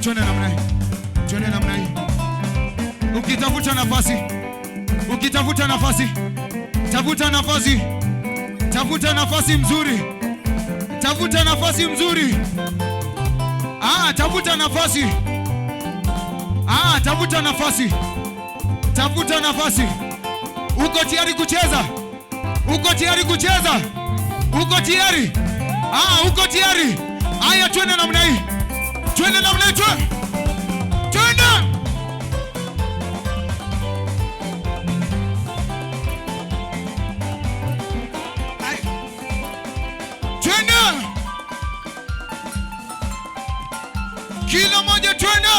Twende namna hii. Twende namna hii. Ukitafuta nafasi. Ukitafuta nafasi. Tafuta nafasi. Tafuta nafasi mzuri. Tafuta nafasi mzuri. Tafuta nafasi. Tafuta nafasi. Tafuta nafasi. Uko tayari kucheza? Uko tayari kucheza? Uko tayari? Uko tayari? Aya, twende namna hii. Twende namna hii. Twende. Twende. Kila moja twende.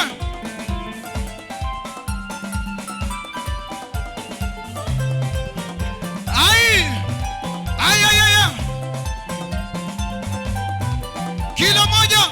Kila moja.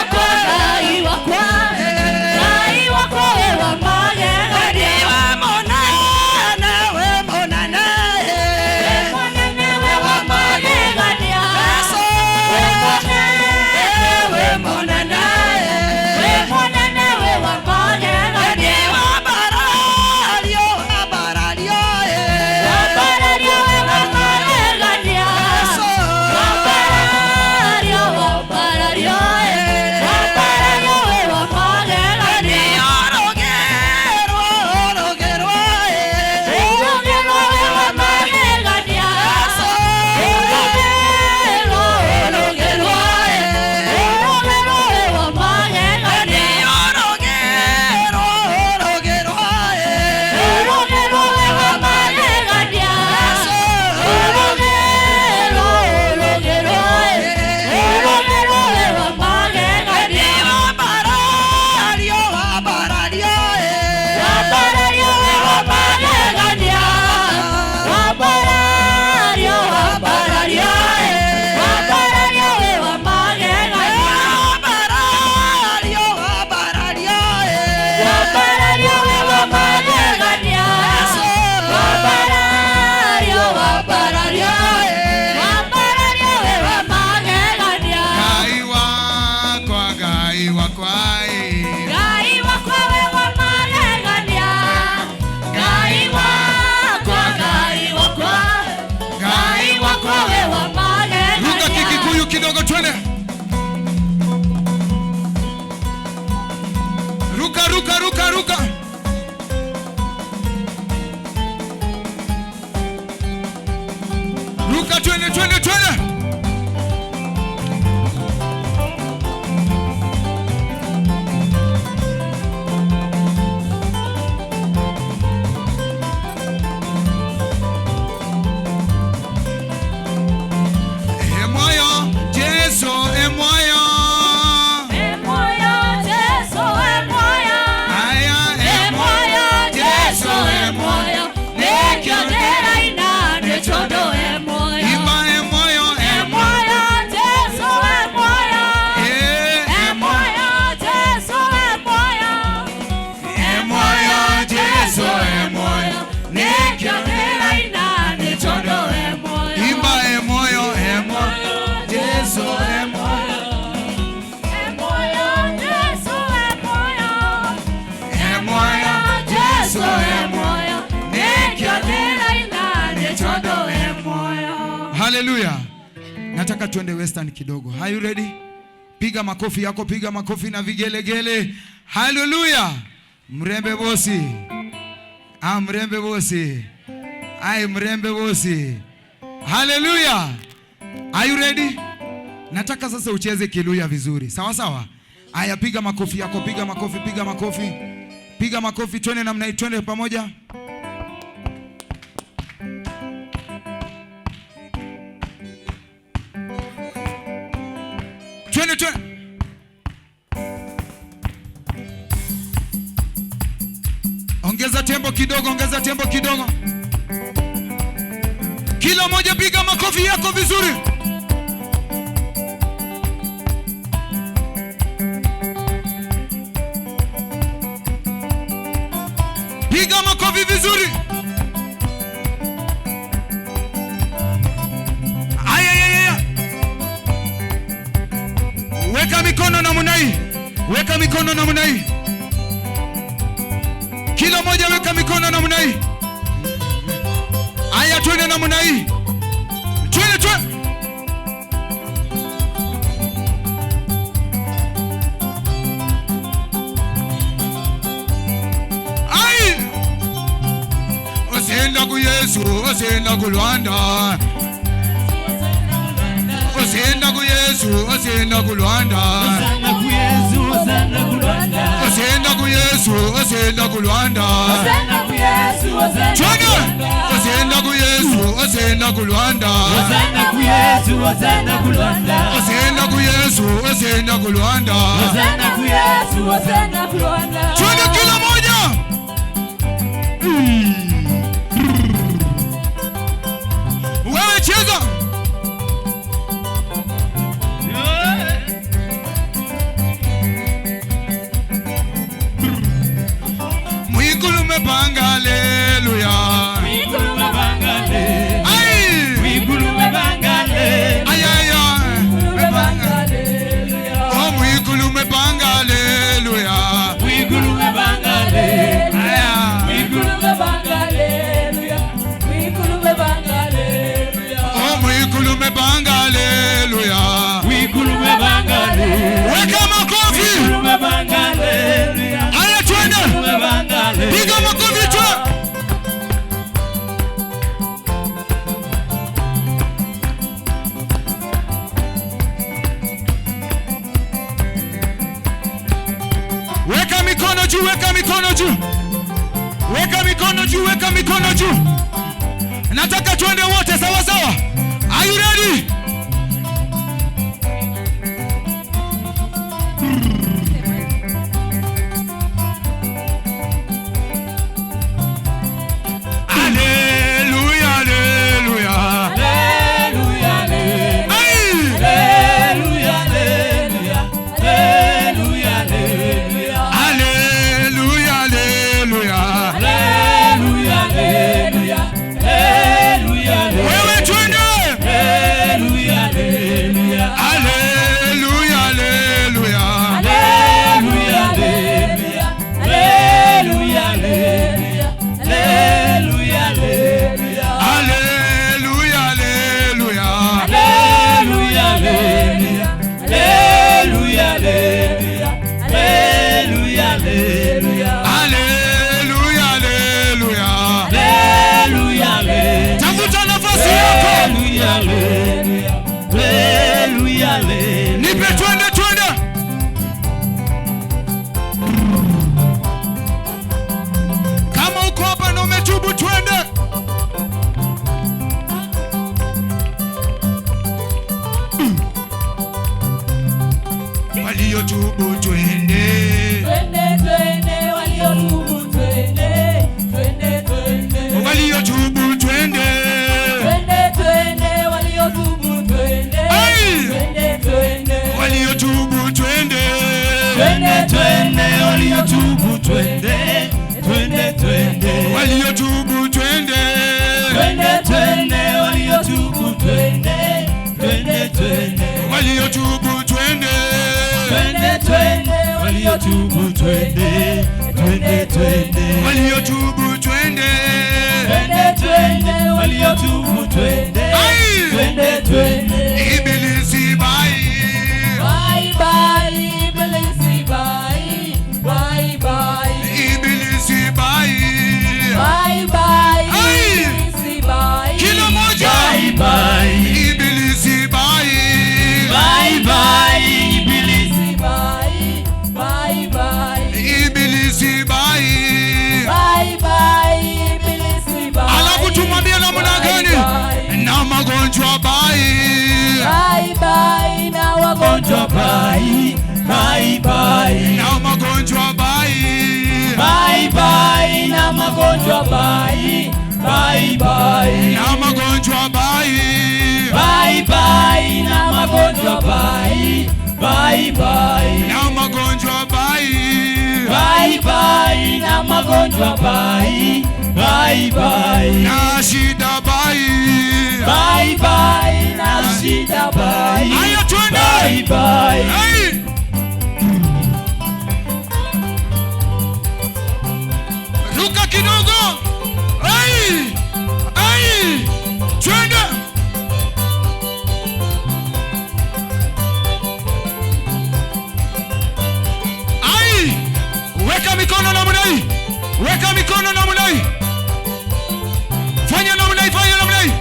Kwa twende. Ruka, ruka, ruka, ruka. Ruka, twende, twende, twende. Hallelujah. Nataka tuende western kidogo. Are you ready? Piga makofi yako, piga makofi na vigelegele. Hallelujah. Mrembe bosi. Mrembe bosi. Mrembe bosi. Hallelujah. Are you ready? Nataka sasa ucheze Kiluya vizuri. Sawa sawa? Aya, piga makofi yako, piga makofi, piga makofi. Piga makofi, twende namna hii, twende pamoja. Twende, twende. Ongeza tempo kidogo, ongeza tempo kidogo. Kila moja piga makofi yako vizuri. Piga makofi vizuri. Aya. Weka mikono namna hii. Weka mikono namna hii. Kila moja weka mikono namna hii. Aya, twende namna hii. Twende, twende. Osenda ku Yesu, osenda ku Rwanda. Osenda ku Yesu, osenda ku Rwanda. Osenda ku Yesu, osenda ku Rwanda. Osenda ku Yesu, osenda ku Rwanda. Osenda ku Yesu, osenda ku Yesu, osenda ku Rwanda. Osenda ku Yesu, osenda ku Rwanda. Osenda ku Yesu, osenda ku Rwanda. Osenda ku Yesu, osenda ku Rwanda. Twende kila moja. Wewe cheza. Mwikulu mepanga, hallelujah. Mwikulu mepanga, hallelujah. Ai. Mwikulu mepanga, hallelujah. Ay. Mwikulu mepanga, hallelujah. Oh, mwikulu mepanga, hallelujah. Mwikulu mepanga, hallelujah. Mwikulu mepanga, hallelujah. Mwikulu mepanga, hallelujah. Oh, mwikulu mepanga, hallelujah. Mwikulu mepanga, hallelujah. Weka makofi. Mwikulu mepanga, hallelujah. Aya, twende. Piga makofi tu. Weka mikono juu, weka mikono juu. Weka mikono juu, weka mikono juu. Nataka twende wote sawa sawa. Are you ready? Hallelujah. waliotubu twende, twende twende, waliotubu twende, twende twende, waliotubu twende, twende twende, waliotubu twende, twende twende, waliotubu twende, twende twende, waliotubu twende, twende twende, waliotubu twende, twende twende, waliotubu twende, twende twende, waliotubu twende, twende twende, waliotubu twende, twende twende, waliotubu twende, twende twende, waliotubu twende, twende twende. Ibilisi bai, Bye bye, Ibilisi bye, bye bye, Ibilisi bai, bye bye, Ibilisi bye, kila moja, bye bye, Ibilisi bai, bye bye, Ibilisi bye, bye bye, Ibilisi bai. bye bye, Ibilisi bye. Alafu tumwambie namna gani? Na magonjwa bai, Bye bye, na wagonjwa bye, bye bye, na magonjwa bai, bye bye, na magonjwa bye, bye bye, na magonjwa bai, bye bye, na magonjwa bye, bye bye, na magonjwa bai, bye bye, na magonjwa bye, bye bye, na shida bai. bye bye, na shida bye, Haya twende. bye bye. Hey! Ruka kidogo. Hey! Hey! Twende. Ai! Weka mikono namna hii. Weka mikono namna hii. Fanya namna hii, fanya namna hii.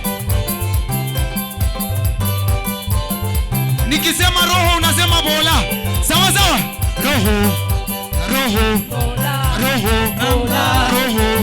Nikisema roho unasema bola. Sawa sawa? Roho. Roho. Roho. Roho.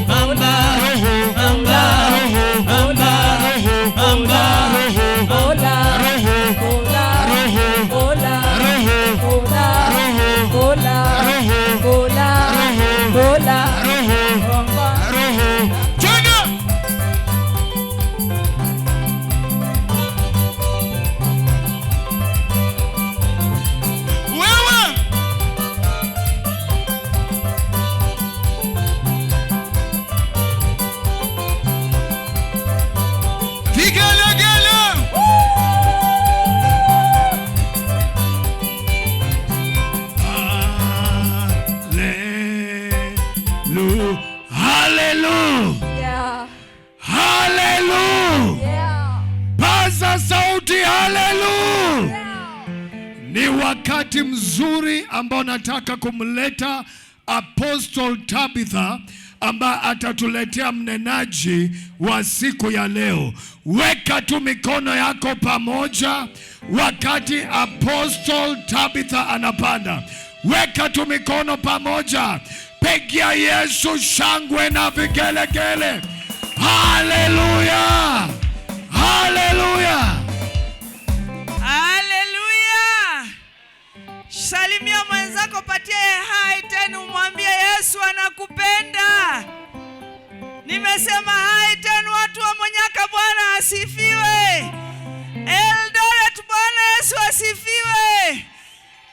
Yeah. Hallelujah. Yeah. Paza sauti hallelujah. Yeah. Ni wakati mzuri ambao nataka kumleta Apostle Tabitha ambaye atatuletea mnenaji wa siku ya leo. Weka tu mikono yako pamoja wakati Apostle Tabitha anapanda. Weka tu mikono pamoja. Pigia Yesu shangwe na vigelegele. Hallelujah. Hallelujah. Haleluya! Salimia mwenzako, patia hai tena, umwambie Yesu anakupenda. Nimesema hai tena, watu wa Monyaka, Bwana asifiwe. Eldoret, Bwana Yesu asifiwe.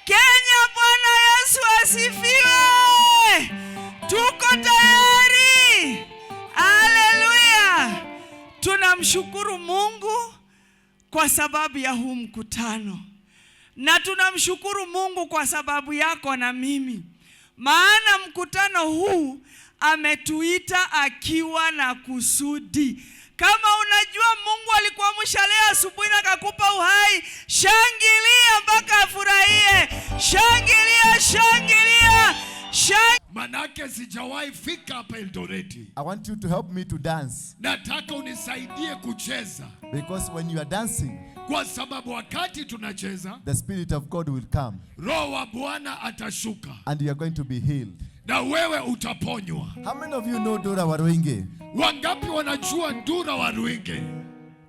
Kenya, Bwana Yesu asifiwe. Tuko tayari. Haleluya! Tunamshukuru Mungu kwa sababu ya huu mkutano, na tunamshukuru Mungu kwa sababu yako na mimi, maana mkutano huu ametuita akiwa na kusudi. Kama unajua Mungu alikuamsha leo asubuhi na akakupa uhai, shangilia mpaka afurahie. Shangilia, shangilia, shangilia. Manake sijawahi fika hapa Eldoreti. I want you to help me to dance. Nataka unisaidie kucheza. Because when you are dancing, Kwa sababu wakati tunacheza, the Spirit of God will come Roho wa Bwana atashuka and you are going to be healed. na wewe utaponywa. How many of you know Dora Waruinge? Wangapi wanajua Ndura wa Ruinge?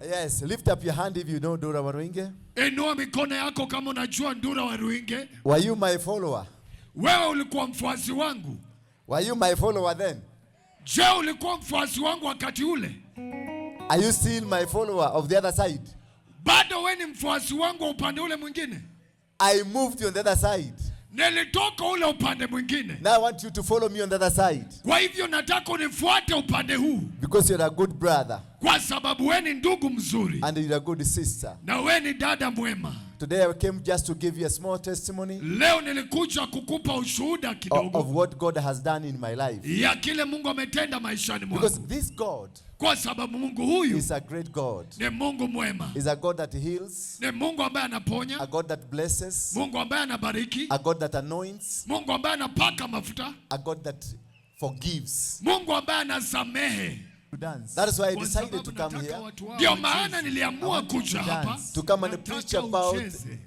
Yes, lift up your hand if you know Ndura Waruinge. Inua mikono yako kama unajua Ndura Waruinge. Were you my follower? Wewe ulikuwa mfuasi wangu. Were you my follower then? Je, ulikuwa mfuasi wangu wakati ule? Are you still my follower of the other side? Bado wewe ni mfuasi wangu upande ule mwingine? I moved you on the other side. Nilitoka ule upande mwingine. Now I want you to follow me on the other side. Kwa hivyo nataka unifuate upande huu. Because you're a good brother. Kwa sababu wewe ni ndugu mzuri. And you're a good sister. Na wewe ni dada mwema. Today I came just to give you a small testimony. Leo nilikuja kukupa ushuhuda kidogo. Of what God has done in my life. Ya kile Mungu ametenda maishani mwangu. Because this God. Kwa sababu Mungu huyu is a great God. Ni Mungu mwema. Is a God that heals. Ni Mungu ambaye anaponya. A God that blesses. Mungu ambaye anabariki. A God that anoints. Mungu ambaye anapaka mafuta. A God that forgives. Mungu ambaye anasamehe. That is why I decided to come here. Ndio maana niliamua kuja hapa. To come and preach about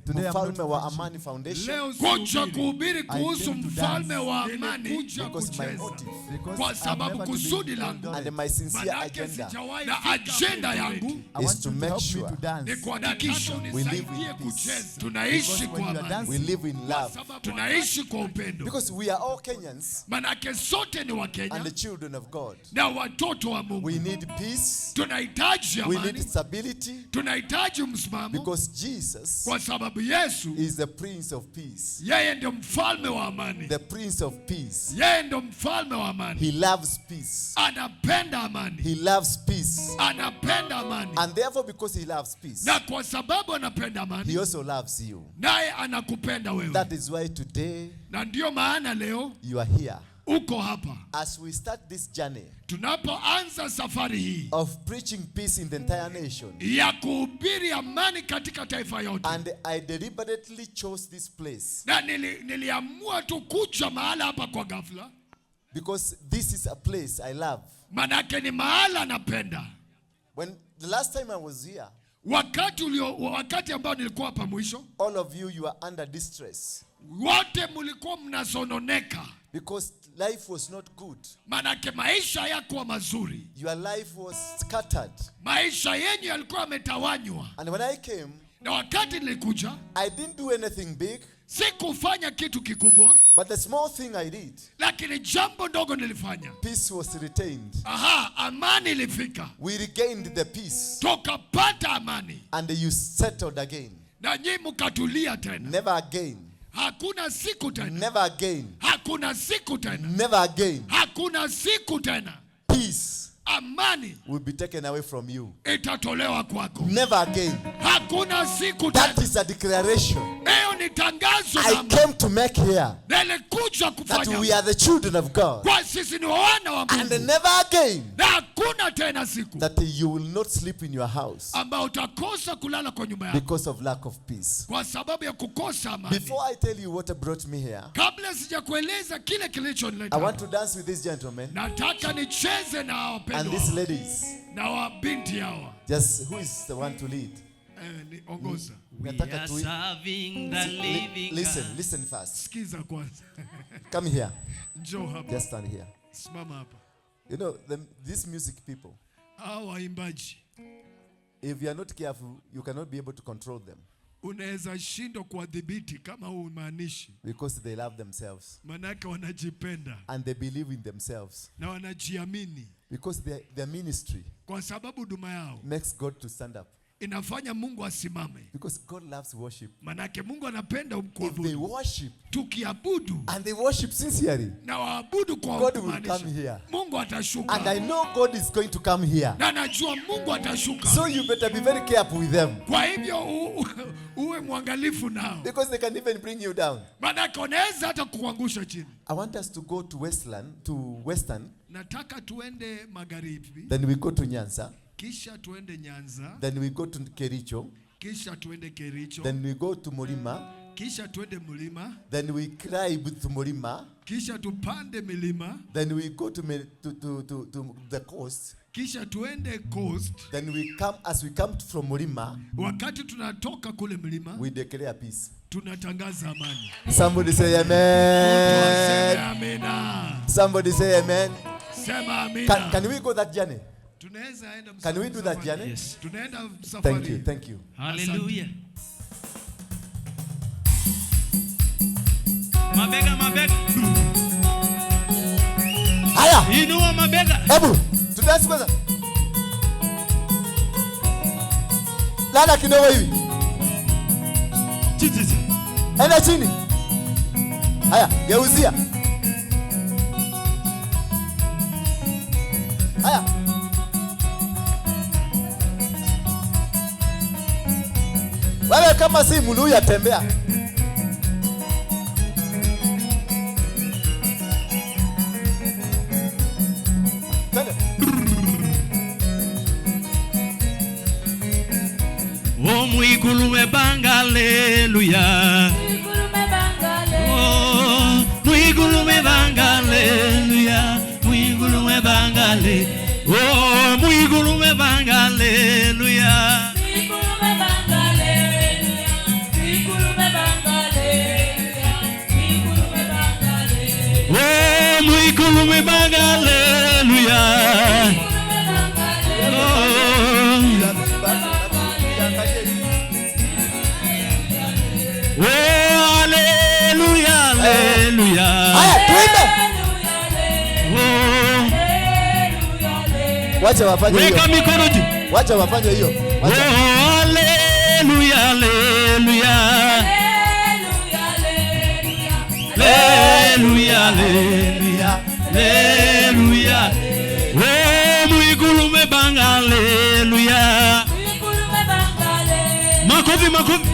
Mfalme wa Amani Foundation. Kuja kuhubiri kuhusu Mfalme wa Amani. Because my motive. Kwa sababu kusudi langu. And my sincere agenda. Na agenda yangu. Is to make sure. Ni kuhakikisha. We live in peace. Tunaishi kwa amani. We live in love. Tunaishi kwa upendo. Because we are all Kenyans. Manake sote ni wa Kenya. And the children of God. Na watoto wa Mungu. We need peace. Tunahitaji amani. We need stability. Tunahitaji msimamo. Because Jesus kwa sababu Yesu is the Prince of Peace. Yeye ndio mfalme wa amani. The Prince of Peace. Yeye ndio mfalme wa amani. He loves peace. Anapenda amani. He loves peace. Anapenda amani. And therefore because he loves peace. Na kwa sababu anapenda amani. He also loves you. Naye anakupenda wewe. That is why today na ndio maana leo you are here. Uko hapa. As we start this journey. Tunapoanza safari hii. Of preaching peace in the entire nation. Ya kuhubiri amani katika taifa yote. And I deliberately chose this place. Na niliamua tu kuja mahala hapa kwa ghafla. Because this is a place I love. Manake ni mahala napenda. When the last time I was here. Wakati ambao nilikuwa hapa mwisho. All of you are under distress. Wote mlikuwa mnasononeka. Because life was not good. Manake maisha hayakuwa mazuri. Your life was scattered. Maisha yenu yalikuwa yametawanywa. And when I came, na wakati nilikuja, I didn't do anything big. Sikufanya kitu kikubwa. But the small thing I did. Lakini jambo ndogo nilifanya. Peace was retained. Amani ilifika. We regained the peace. Tukapata amani. And you settled again. Na nyinyi mkatulia tena. Never again. Hakuna siku tena. Never again. Hakuna siku tena. Never again. Hakuna siku tena. Peace. Amani will be taken away from you. Itatolewa kwako. Never again. Hakuna siku tena. That is a declaration. Hiyo ni tangazo. I came to make here. Nilikuja kufanya. That we are the children of God. Kwa sisi ni wana wa Mungu. And never again. Na hakuna tena siku. That you will not sleep in your house. Ambao utakosa kulala kwa nyumba yako. Because of lack of peace. Kwa sababu ya kukosa amani. Before I tell you what brought me here. Kabla sijakueleza kile kilichonileta. I want to dance with these gentlemen. Nataka nicheze na wapendwa. And these ladies. Na wabinti hawa. Just who is the one to lead? Ni ongoza. We are serving the living God. Listen first. Sikiza kwanza. Come here. Njoo hapa. Just stand here. Simama hapa. You know, these music people. Hao waimbaji. If you are not careful, you cannot be able to control them. Unaweza shindwa kuwadhibiti kama humaanishi. Because they love themselves. Manake wanajipenda. And they believe in themselves. Na wanajiamini. Because their ministry. Kwa sababu huduma yao. Makes God to stand up. Inafanya Mungu asimame. Because God loves worship. Manake Mungu anapenda kuabudu. If they worship. Tukiabudu. And they worship sincerely. Na waabudu kwa God will come here. Mungu atashuka. And I know God is going to come here. Na najua Mungu atashuka. So you better be very careful with them. Kwa hivyo uwe mwangalifu nao. Because they can even bring you down. Manake wanaweza hata kukuangusha chini. I want us to go to Western. Nataka tuende magharibi. Then we go to Nyanza. Kisha tuende Nyanza. Then we go to Kericho. Kisha tuende Kericho. Then we go to Mulima. Kisha tuende Mulima. Then we climb to Mulima. Kisha tupande milima. Then we go to the coast. Kisha tuende coast. Then as we come from Mulima. Wakati tunatoka kule milima. We declare peace. Tunatangaza amani. Somebody say amen. Amina. Somebody say amen. Sema amina. Can we go that journey? Can we do that, Janet? Yes. Thank you. Thank you. Hallelujah. Mabega, mabega. Haya. Inua mabega. Hebu, tudance kwanza. Lala kidogo hivi. Chichichi. Enda chini. Haya, geuzia. Haya. Wewe kama si Mluya tembea. Oh, mwigulume banga, hallelujah. Oh, mwigulume banga, hallelujah. Mwigulume banga, hallelujah. Oh, mwigulume banga, hallelujah. Oh, mwigulume banga, hallelujah. Wacha wafanye hiyo. Weka mikono juu. Wacha wafanye hiyo. Wacha. Hallelujah, hallelujah. Hallelujah, hallelujah. Hallelujah. Oh, mwigulume banga, hallelujah. Makofi, makofi.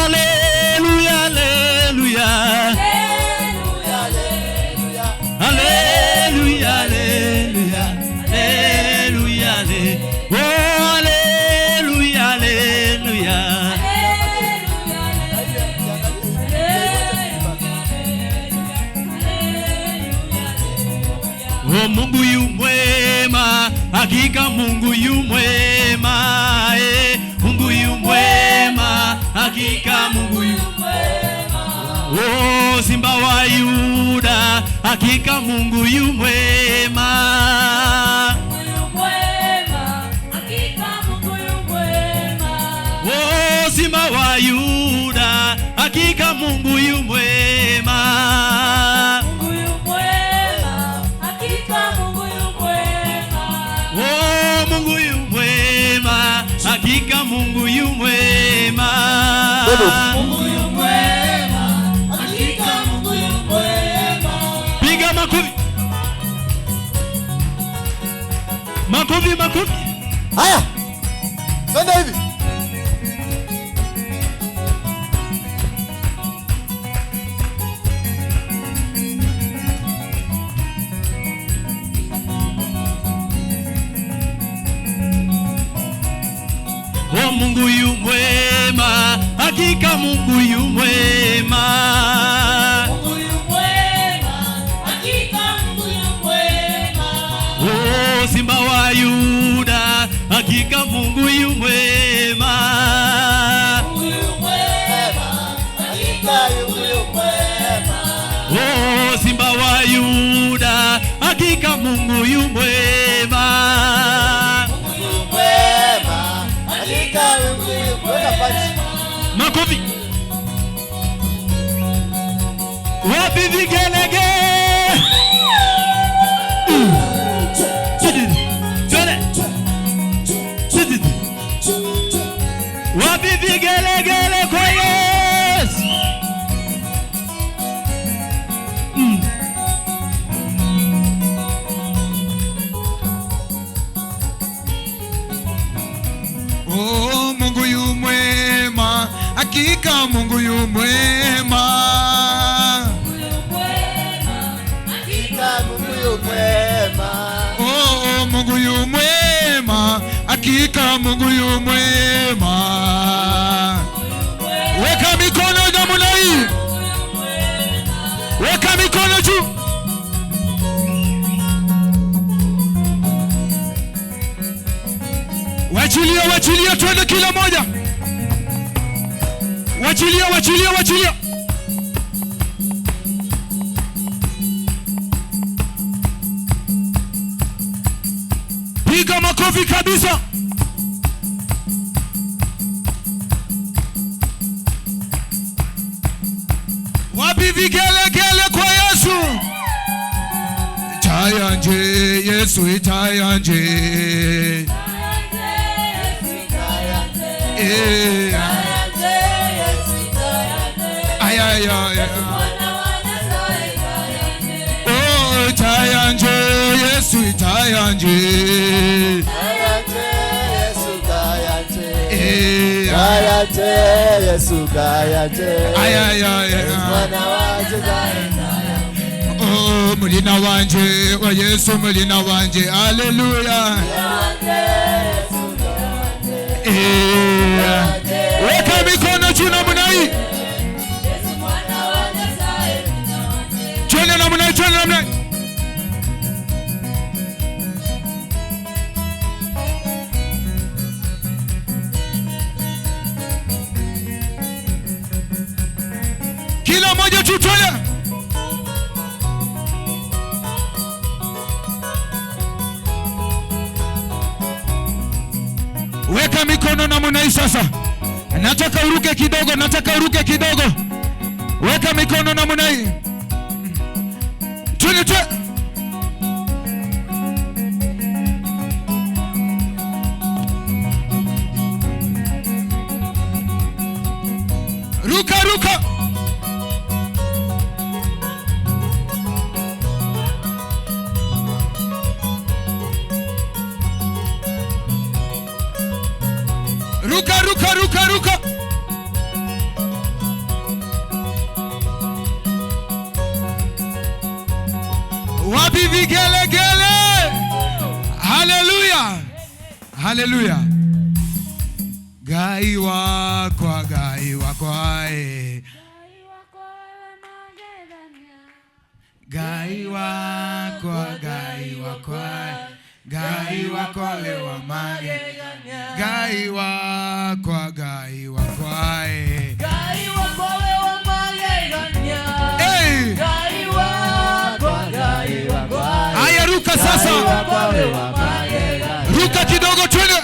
Hallelujah, hallelujah. Hallelujah, hallelujah, hallelujah, oh, hallelujah, hallelujah. Oh, Mungu yu mwema, hakika Mungu yu mwema, Mungu yu mwema, hakika Mungu yu mwema. Oh, Simba wa Yuda, hakika Mungu yu mwema. Oh, Simba wa Yuda, hakika Mungu yu mwema. Oh, Mungu yu mwema, hakika Mungu yu mwema. Mungu yu mwema, hakika Mungu yu mwema. Piga makofi. Makofi, makofi. Haya. Twende hivi. Oh, Mungu yu mwema, hakika Mungu yu mwema. Mungu yu mwema, hakika Mungu yu mwema. Oh, Simba wa Yuda, hakika Mungu yu mwema. Mungu yu mwema, hakika Mungu yu mwema. Oh, Simba wa Yuda, hakika Mungu yu mwema. Mungu yu mwema, hakika Mungu yu mwema. Makofi. Wapi vigelege? Wapi vigelegele kwa Yesu? Oh, Mungu yu mwema, hakika Mungu yu mwema. Mungu yu mwema, hakika Mungu yu mwema. Oh, Mungu yu mwema, hakika Mungu yu mwema. Weka mikono namna hii. Weka mikono juu. Wachilia, wachilia, twende kila moja. Wachilia, wachilia, wachilia. makofi kabisa. Wapi vigelegele kwa Yesu? Itayanje Yesu itayanje. Ay ay ay. Oh itayanje Yesu itayanje. Yesu kayate. Ay ay ay. Oh mulina wanje wa Yesu mulina wanje. Hallelujah. Weka mikono juu namna hii. Twende namna hii, twende namna hii. Kila mmoja tu twende. Weka mikono namna hii sasa. Nataka uruke kidogo, nataka uruke kidogo. Weka mikono namna hii. Twende twende. Ruka ruka. Ruka ruka ruka ruka. Wapi vigelegele? Hallelujah. Hallelujah. Gai wako, gai wako ae. Gai wako, gai wako ae. Gai wako lewa mage. Gai wako, gai wako ae. Gai wako lewa mage. Hey! Gai wako, gai wako ae. Aya ruka sasa. Ruka kidogo twende.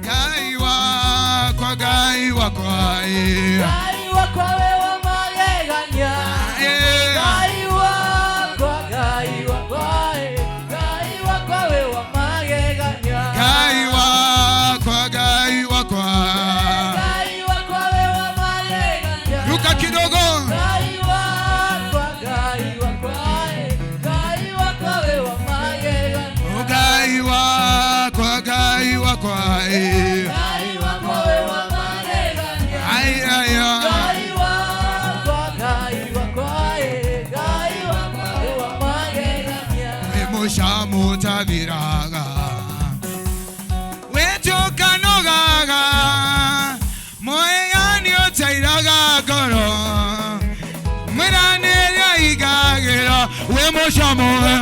Gai wako, gai wako ae. Gai wako lewa magegania. Gai wako, gai wako ae. Gai wako lewa magegania. Gai wako, gai wako ae. Gai wako lewa magegania. Ruka kidogo. Gai wako, gai wako ae. Gai wako lewa magegania. Gai wako, gai wako ae. Gai wako lewa magegania. Ay ay ay. Gai wako, gai wako ae. Gai wako lewa magegania. Emosha mutaviraga. Wetoka nogaga. Moyani otairaga koro. Miraneria igagera. Wemosha moe.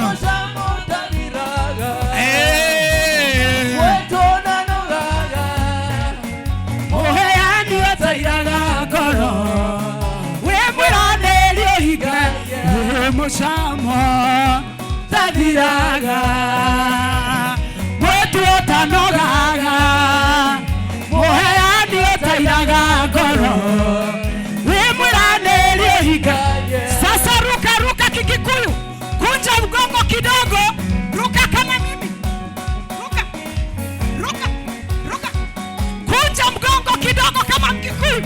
Moshamo tadiraga Mwetu otanogaga Moheani otairaga koro Wimurane liyohiga. Sasa ruka ruka kikikuyu. Kunja mgongo kidogo. Ruka kama mimi. Ruka. Ruka. Ruka. Kunja mgongo kidogo kama mkikuyu.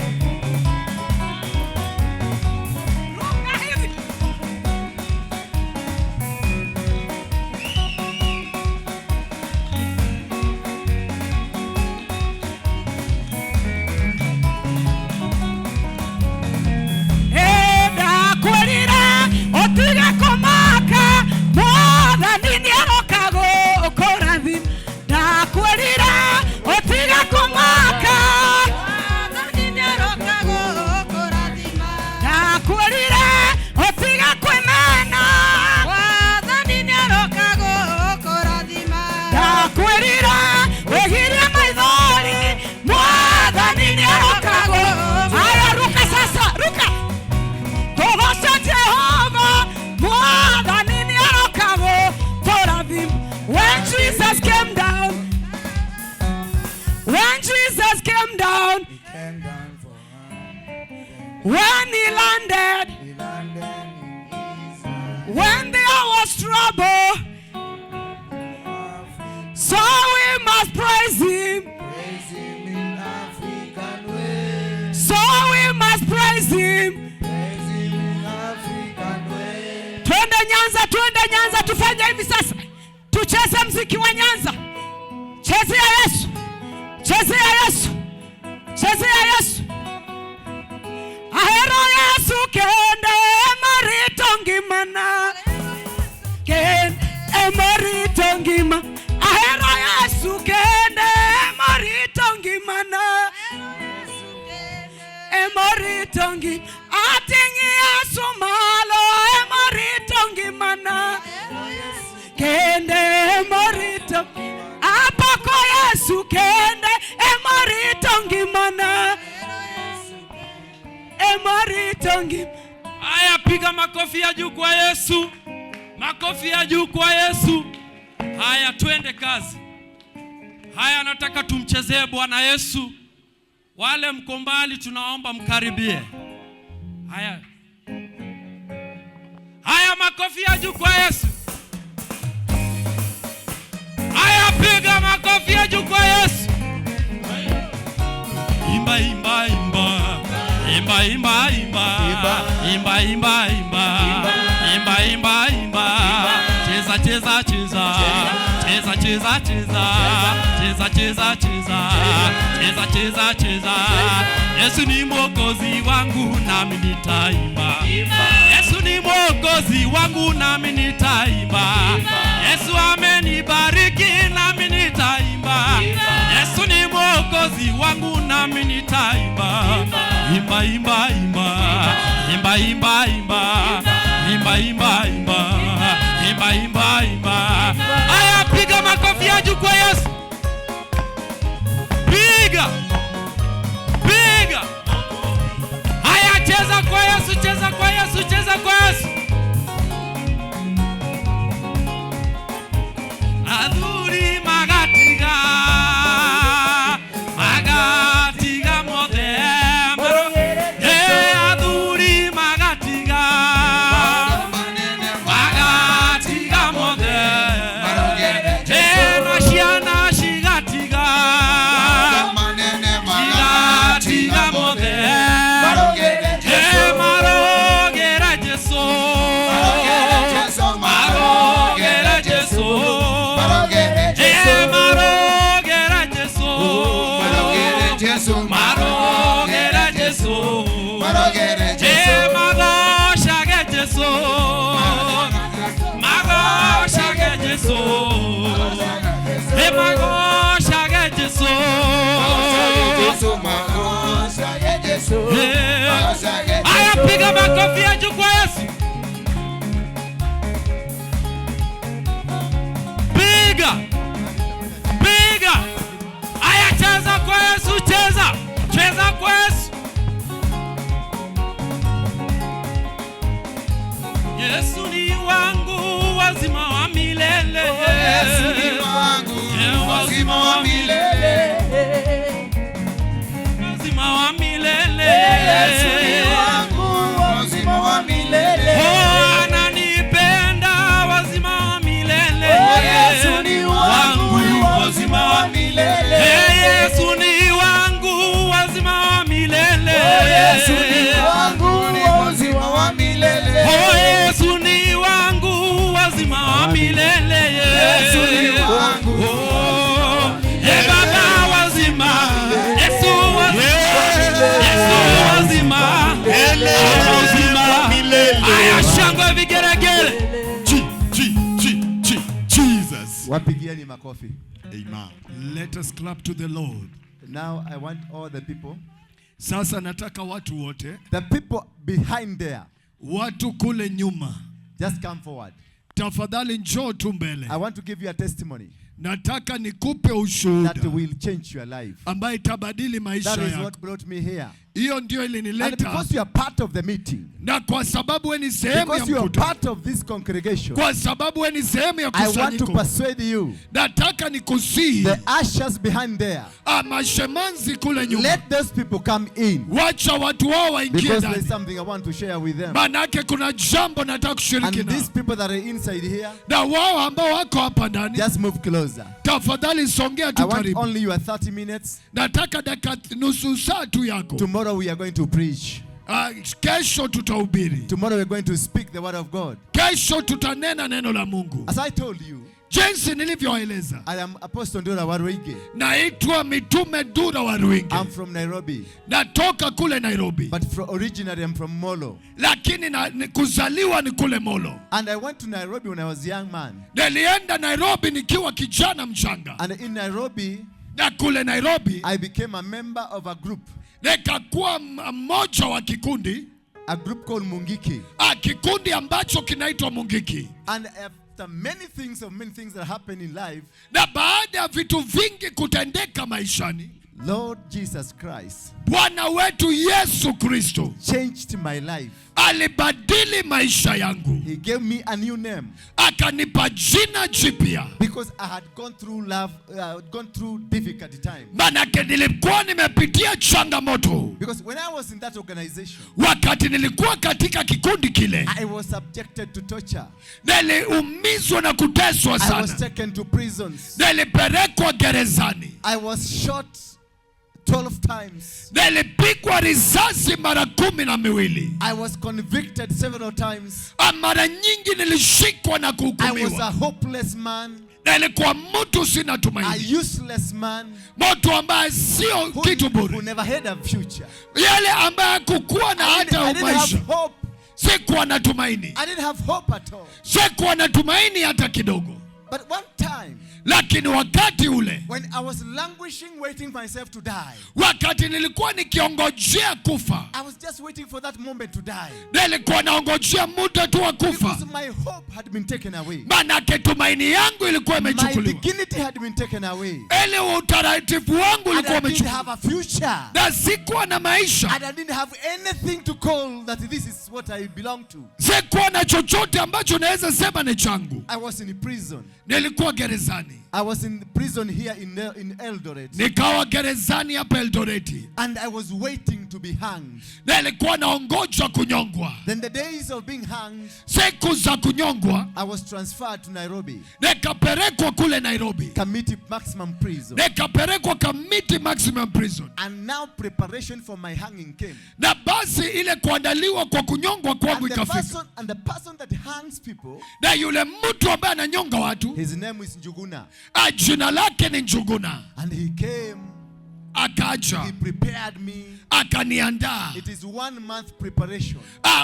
and gone for When he landed, He landed in Israel. when there was trouble, so we must praise him. Praise him in African way. So we must praise him. Praise him in African way. Twende Nyanza, tufanye hivi sasa. Tucheze mziki wa Nyanza. Chezea Yesu. Chezea Yesu. Chezea Yesu. Ahero Yesu kende marito ngimana. Kende marito ngima. Ahero Yesu kende marito ngimana. Marito ngima. Atingi Yesu malo marito ngimana. Kende marito. Apako Yesu kende marito ngimana. Marito ngima. Haya, piga makofi ya juu kwa Yesu. Makofi ya juu kwa Yesu. Haya, twende kazi. Haya, nataka tumchezee Bwana Yesu. Wale mko mbali tunaomba mkaribie. Haya. Haya, makofi ya juu kwa Yesu. Haya, piga makofi ya juu kwa Yesu. Imba imba imba. Imba imba imba. Imba imba imba. Imba imba imba. Cheza cheza cheza. Cheza cheza cheza. Cheza cheza cheza. Cheza cheza cheza. Yesu ni mwokozi wangu nami nitaimba. Yesu ni mwokozi wangu nami nitaimba. Yesu amenibariki nami nitaimba. Yesu ni mwokozi wangu nami nitaimba. Imba imba imba. Imba imba imba. Imba imba imba. Imba imba imba. Aya, piga makofi ya juu kwa Yesu. Piga. Piga. Aya, cheza kwa Yesu, cheza kwa Yesu, cheza kwa Yesu. Aduri magatiga. Magatiga modema. Aduri magatiga. Magatiga modema. Nashiana shigatiga. Shigatiga modema. Marogera Jesu. Marogera Jesu. Marogera Jesu. Marogera Jesu. Magosha Jesu. Magosha Jesu. Magosha Jesu. Aya, piga makofi ya juu kwa Yesu. Piga. Piga. Aya, cheza kwa Yesu, cheza. Cheza kwa Yesu. Yesu ni wangu wazima wa milele. Yesu ni wangu wazima wa milele. Wazima wa milele. Yesu ni wangu wazima wa milele. Oh, ananipenda wazima wa milele. Yesu ni wangu wazima wa milele. Yesu ni wangu wazima wa milele. Yesu ni wangu wazima wa milele. Oh, Yesu ni wangu wazima wa milele. Yesu ni wangu Baba wazima. Yesu wazima. Aya, shangwe vigeregere. Jesus. Wapigieni makofi. Amen. Let us clap to the Lord. Now I want all the people, Sasa nataka watu wote, the people behind there, watu kule nyuma, just come forward. tafadhali njoo tu mbele. I want to give you a testimony. nataka nikupe ushuhuda that will change your life. ambaye itabadili maisha That is yako. what brought me here. Hiyo ndio And ilinileta, because you are part of the meeting, na kwa sababu wewe ni sehemu ya because you are mkutano, part of this congregation, kwa sababu wewe ni sehemu ya I want to kusanyiko, persuade you, nataka nikusihi, the ushers behind there, mashemanzi kule nyuma, let those people come in, wacha watu wao waingie because there's ndani, something I want to share with them. manake kuna jambo nataka kushiriki And these nao, people that are inside here, na wao ambao wako hapa ndani, just move closer. tafadhali songea I tu want karibu. only your 30 minutes. Nataka dakika nusu saa tu yako. Tomorrow we are going to preach. Kesho tutahubiri. Tomorrow we are going to speak the word of God. Kesho tutanena neno la Mungu. As I told you, Jinsi nilivyoeleza, I am Apostle Ndura Waruige. naitwa Mitume Ndura Waruige. I'm from Nairobi, Natoka kule Nairobi, but originally I'm from Molo. lakini kuzaliwa ni kule Molo. And I went to Nairobi when I was a young man. Nilienda Nairobi nikiwa kijana mchanga, And in Nairobi, na kule Nairobi I became a member of a group nikakuwa mmoja wa kikundi, called Mungiki. kikundi ambacho kinaitwa Mungiki. And after many things that happen in life, Na baada ya vitu vingi kutendeka maishani, Lord Jesus Christ Bwana wetu Yesu Kristo changed my life. alibadili maisha yangu, He gave me a new name akanipa jina jipya, because I had gone through difficult times. manake nilikuwa nimepitia changamoto. Because when I was in that organization, Wakati nilikuwa katika kikundi kile, I was subjected to torture. niliumizwa na kuteswa I was sana, taken to prisons. nilipelekwa gerezani, I was shot 12 times. nilipigwa risasi mara 12. I was convicted several times. Mara nyingi nilishikwa na I was a kuhukumiwa. hopeless man, Nilikuwa mtu sina a tumaini, useless man mtu ambaye sio kitu who bure, never had a future. yale ambaye hakukuwa na I hata didn't have maisha. hope. Sikuwa na tumaini, I didn't have hope at all. sikuwa na tumaini hata kidogo. But one time, Lakini wakati ule, when I was languishing, waiting for myself to die, wakati nilikuwa nikiongojea kufa, I was just waiting for that moment to die. nilikuwa naongojea muda tu wa kufa, Because my hope had been taken away. manake tumaini yangu ilikuwa My imechukuliwa, dignity had been taken away. ile utaratibu wangu And ulikuwa I didn't have umechukuliwa, a future. na sikuwa na maisha, And I didn't have anything to call that this is what I belong to. sikuwa na chochote ambacho naweza sema ni changu. I was in prison. Nilikuwa gerezani, I was in prison here in Eldoret. nikawa gerezani hapa Eldoreti, And I was waiting to be hanged. nilikuwa naongoja kunyongwa. Then the days of being hanged, Siku za kunyongwa I was transferred to Nairobi, nikapelekwa kule Nairobi, Kamiti Maximum Prison. nikapelekwa Kamiti Maximum Prison. And now preparation for my hanging came. Na basi ile kuandaliwa kwa kunyongwa kwangu ikafika, And the person that hangs people, na yule mtu ambaye ananyonga watu, his name is Njuguna. jina lake ni Njuguna. And he came, he Akaja prepared me. akaniandaa. It is 1 month preparation.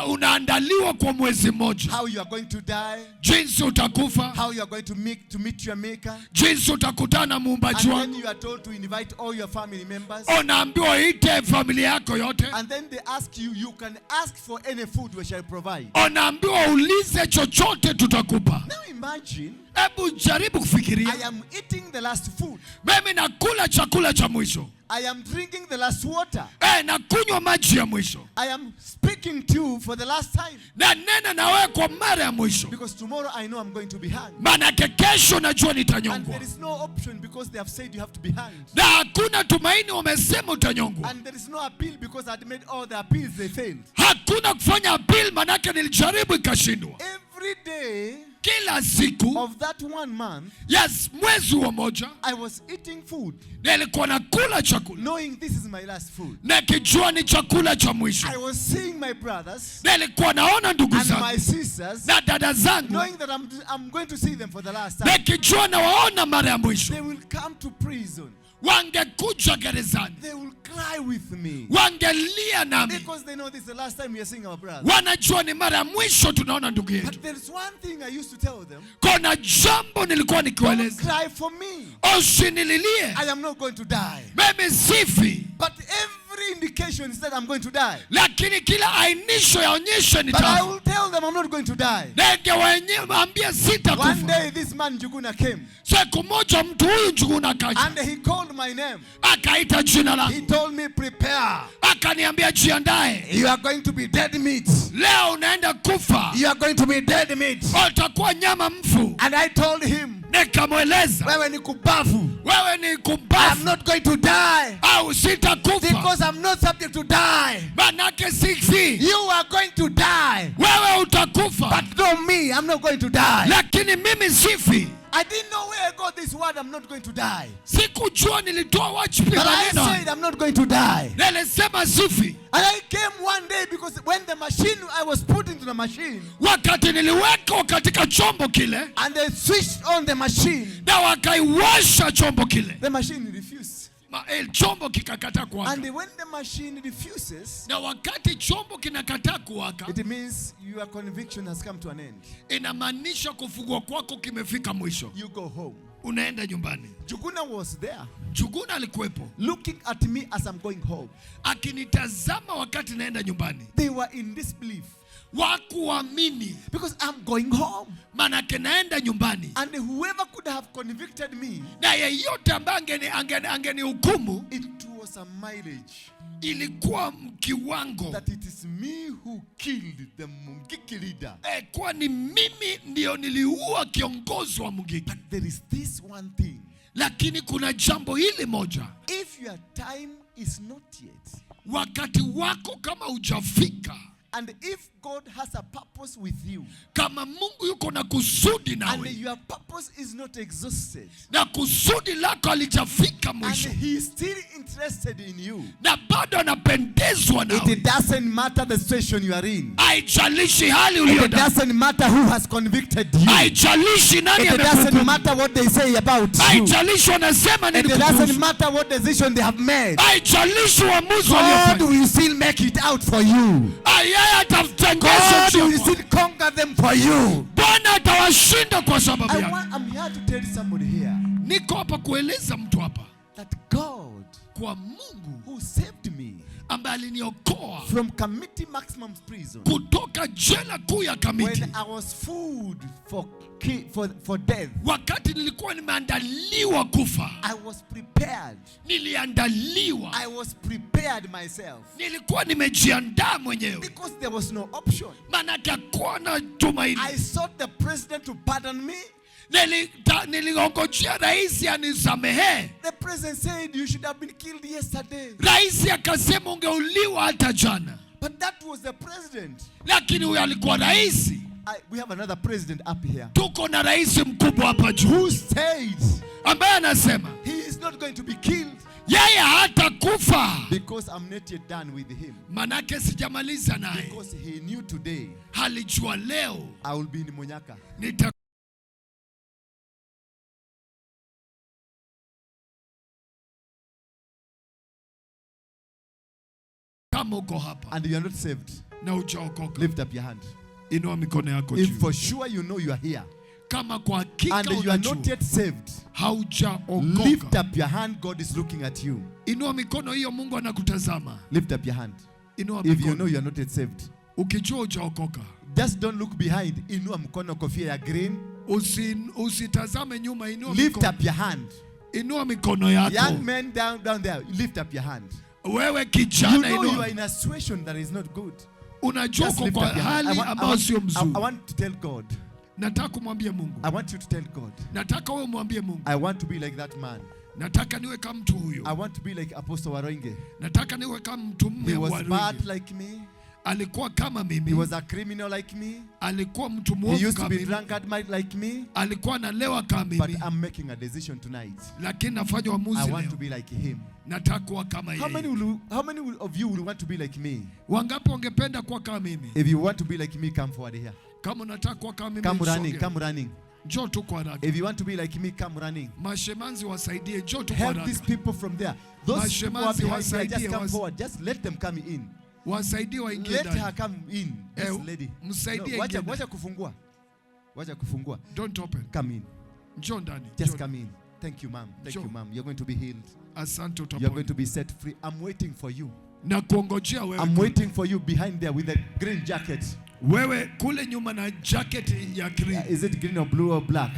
Unaandaliwa kwa mwezi mmoja, How you are going to die, jinsi utakufa, how you are going to meet your maker. jinsi utakutana na And muumbaji then wako. you are told to invite all your family members. Unaambiwa ite familia yako yote. And then they ask you, you can ask for any food we shall provide. Unaambiwa ulize chochote tutakupa. Now imagine, Hebu jaribu I kufikiria, am eating the last food. mimi nakula chakula cha mwisho, I am drinking the last water. nakunywa maji ya mwisho, I am speaking to you for the last time. na nena na wewe kwa mara ya mwisho, Because tomorrow I know I'm going to be hanged. maanake kesho najua And nitanyongwa, there is no option because they have said you have to be hanged. na hakuna tumaini, wamesema utanyongwa. And there is no appeal because I had made all the appeals, they failed. Hakuna kufanya appeal, manake nilijaribu ikashindwa. Every day Kila siku, of that 1 month, yes, mwezi wa moja I was eating food, nilikuwa nakula chakula knowing this is my last food. nikijua ni chakula cha mwisho. I was seeing my brothers Nilikuwa naona ndugu and my zangu sisters, na dada zangu, knowing that I'm going to see them for the last time. nikijua na waona mara ya mwisho. They will come to prison. Wangekuja gerezani, They will cry with me. wangelia nami, Because they know this is the last time we are seeing our brother. wanajua ni mara ya mwisho tunaona ndugu yetu. But there is one thing I used to tell them. Kuna jambo nilikuwa Don't nikiwaeleza, cry for me. usinililie, I am not going to die. mimi sifi, But every every indication is that I'm going to die. Lakini kila ainisho yaonyesha But I nitakufa. will tell them I'm not going to die. Nenge wenyewe waambia One sitakufa. day this man Njuguna came Siku moja mtu huyu Njuguna akaja. and he called my name. Akaita jina He langu. told me, prepare. Akaniambia jiandae. You are going to be dead meat. Leo unaenda kufa. You are going to be dead meat. Utakuwa nyama mfu. And I told him, Nikamweleza. wewe ni kubavu. Wewe ni I'm kumbafu. not going to die. Au sitakufa. Because I'm not subject to die. Manake sifi. You are going to die. Wewe utakufa. But not me. I'm not going to die. Lakini mimi sifi. I didn't know where I got this word, I'm not going to die. Sikujua nilitoa wapi But I maneno. said I'm not going to die. Nilisema sifi. And I came one day because when the machine, I was put into the machine. Wakati niliwekwa katika chombo kile. And they switched on the machine. Na wakaiwasha chombo kile. The machine refused. Chombo kikakataa kuwaka. And when the machine refuses, Na wakati chombo kinakataa kuwaka, it means your conviction has come to an end. inamaanisha kufungwa kwako kimefika mwisho. You go home. Unaenda nyumbani. Njuguna was there, Njuguna alikuwepo. looking at me as I'm going home. Akinitazama wakati naenda nyumbani. They were in disbelief. Wakuamini. Because I'm going home. Manake naenda nyumbani. And whoever could have convicted me, Na yeyote ambaye angenihukumu, it was a mileage. ilikuwa kiwango. That it is me who killed the Mungiki leader. Kwa ni mimi ndio niliua kiongozi wa Mungiki. But there is this one thing. Lakini kuna jambo hili moja. If your time is not yet, wakati wako kama hujafika, and if God has a purpose with you, kama Mungu yuko na kusudi and nawe, your purpose is not exhausted, na kusudi lako halijafika and mwisho, He is still interested in you, na bado anapendezwa nawe, it doesn't matter the situation you are in. haijalishi hali uliyo It ndani, doesn't matter who has convicted you. haijalishi nani It doesn't amekuhukumu, matter what they say about you. haijalishi wanasema nini It doesn't kukuhusu, matter what decision they have made. haijalishi uamuzi God waliofanya, will still make it out for you. yeye atatengeneza God njia will kwako. still conquer them for you. Bwana atawashinda kwa sababu yako. I'm here to tell somebody here Niko hapa kueleza mtu hapa that God, kwa Mungu who saved me ambaye aliniokoa from committing maximum prison kutoka jela kuu ya Kamiti, when I was food for death, wakati nilikuwa nimeandaliwa kufa, I was prepared. niliandaliwa, I was prepared myself nilikuwa nimejiandaa mwenyewe, because there was no option. maanake hakuwa na tumaini. I sought the president to pardon me. Niliongojea rais anisamehe. The president said you should have been killed yesterday. Rais akasema ungeuliwa hata jana, But that was the president. lakini huyo alikuwa rais. We have another president up here Tuko na rais mkubwa hapa juu who said ambaye anasema he is not going to be killed yeye hatakufa, because I'm not yet done with him. manake sijamaliza naye. Because he knew today Halijua leo I will be in Munyaka. nita kama uko hapa And you are not saved, na hujaokoka, lift up your hand. inua mikono yako If juu. for sure you know you are here Kama kwa hakika and you are not unajua yet saved, lift haujaokoka, up your hand. God is looking at you. inua mikono hiyo, Mungu anakutazama. Lift up your hand. Inua If you know mikono you are not yet saved, ukijua hujaokoka. just don't look behind. Inua mkono, kofia ya green. Usitazame nyuma, inua Lift mikono. up your hand. Inua mikono yako. Young men down there, lift up your hand. Wewe You kijana, know you are inua. in a situation that is not good. Unajua Just uko lift kwa up your hand. hali ambayo sio I mzuri. want to tell God. Nataka kumwambia Mungu. I want you to tell God. Nataka wewe mwambie Mungu. I want to be like that man. Nataka niwe kama mtu huyo. I want to be like Apostle Waroinge. Nataka niwe kama mtu He mume was wa bad Rwenge. like me. Alikuwa kama He mimi. was a criminal like me. Alikuwa mtu He mwovu used to kama be mimi. drunkard like me. Alikuwa analewa kama But mimi. I'm making a decision tonight. Lakini nafanya I uamuzi want to leo. be like him. Nataka kuwa kama How many yeye. of you will want to be like me? Wangapi wangependa kuwa kama mimi? If you want to be like me, come forward here. Kama unataka kuwa kama mimi, Come running, usonge. come running. Njoo tu kwa haraka. If you want to be like me, come running. Mashemanzi wasaidie, njoo tu kwa Help haraka. these people from there. Those people who are behind there, just come forward. Just let them come in. Wasaidie waingie Let ndani. her come in. This lady. Msaidie Wacha ingie. wacha kufungua. Wacha kufungua. Don't open. Come in. Njoo ndani. Just Njoo. come in. Thank you, ma'am. Thank Sure. you, ma'am. You're going to be healed. Asante You're utapona. going to be set free. I'm waiting for you. Na kuongojea wewe. I'm waiting for you behind there with the green jacket. Wewe kule nyuma na jacket ya green. Is it green or blue or black?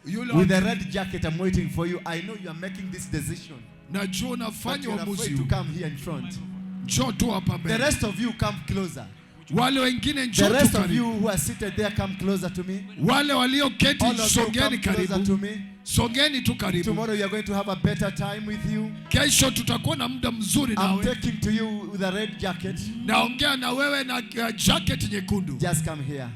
With the red jacket, I'm waiting for you. I know you are making this decision. Najua unafanya uamuzi to come here in front. Njoo tu hapa mbele. The rest of you come closer. Wale wengine njoo The tu rest of karibu. you who are seated there come closer to me. Wale walioketi songeni closer to me. Songeni tu karibu. Tomorrow you are going to have a better time with you. Kesho tutakuwa na muda mzuri nawe. I'm taking to you with a red jacket. Naongea na wewe na jacket nyekundu. Just come here.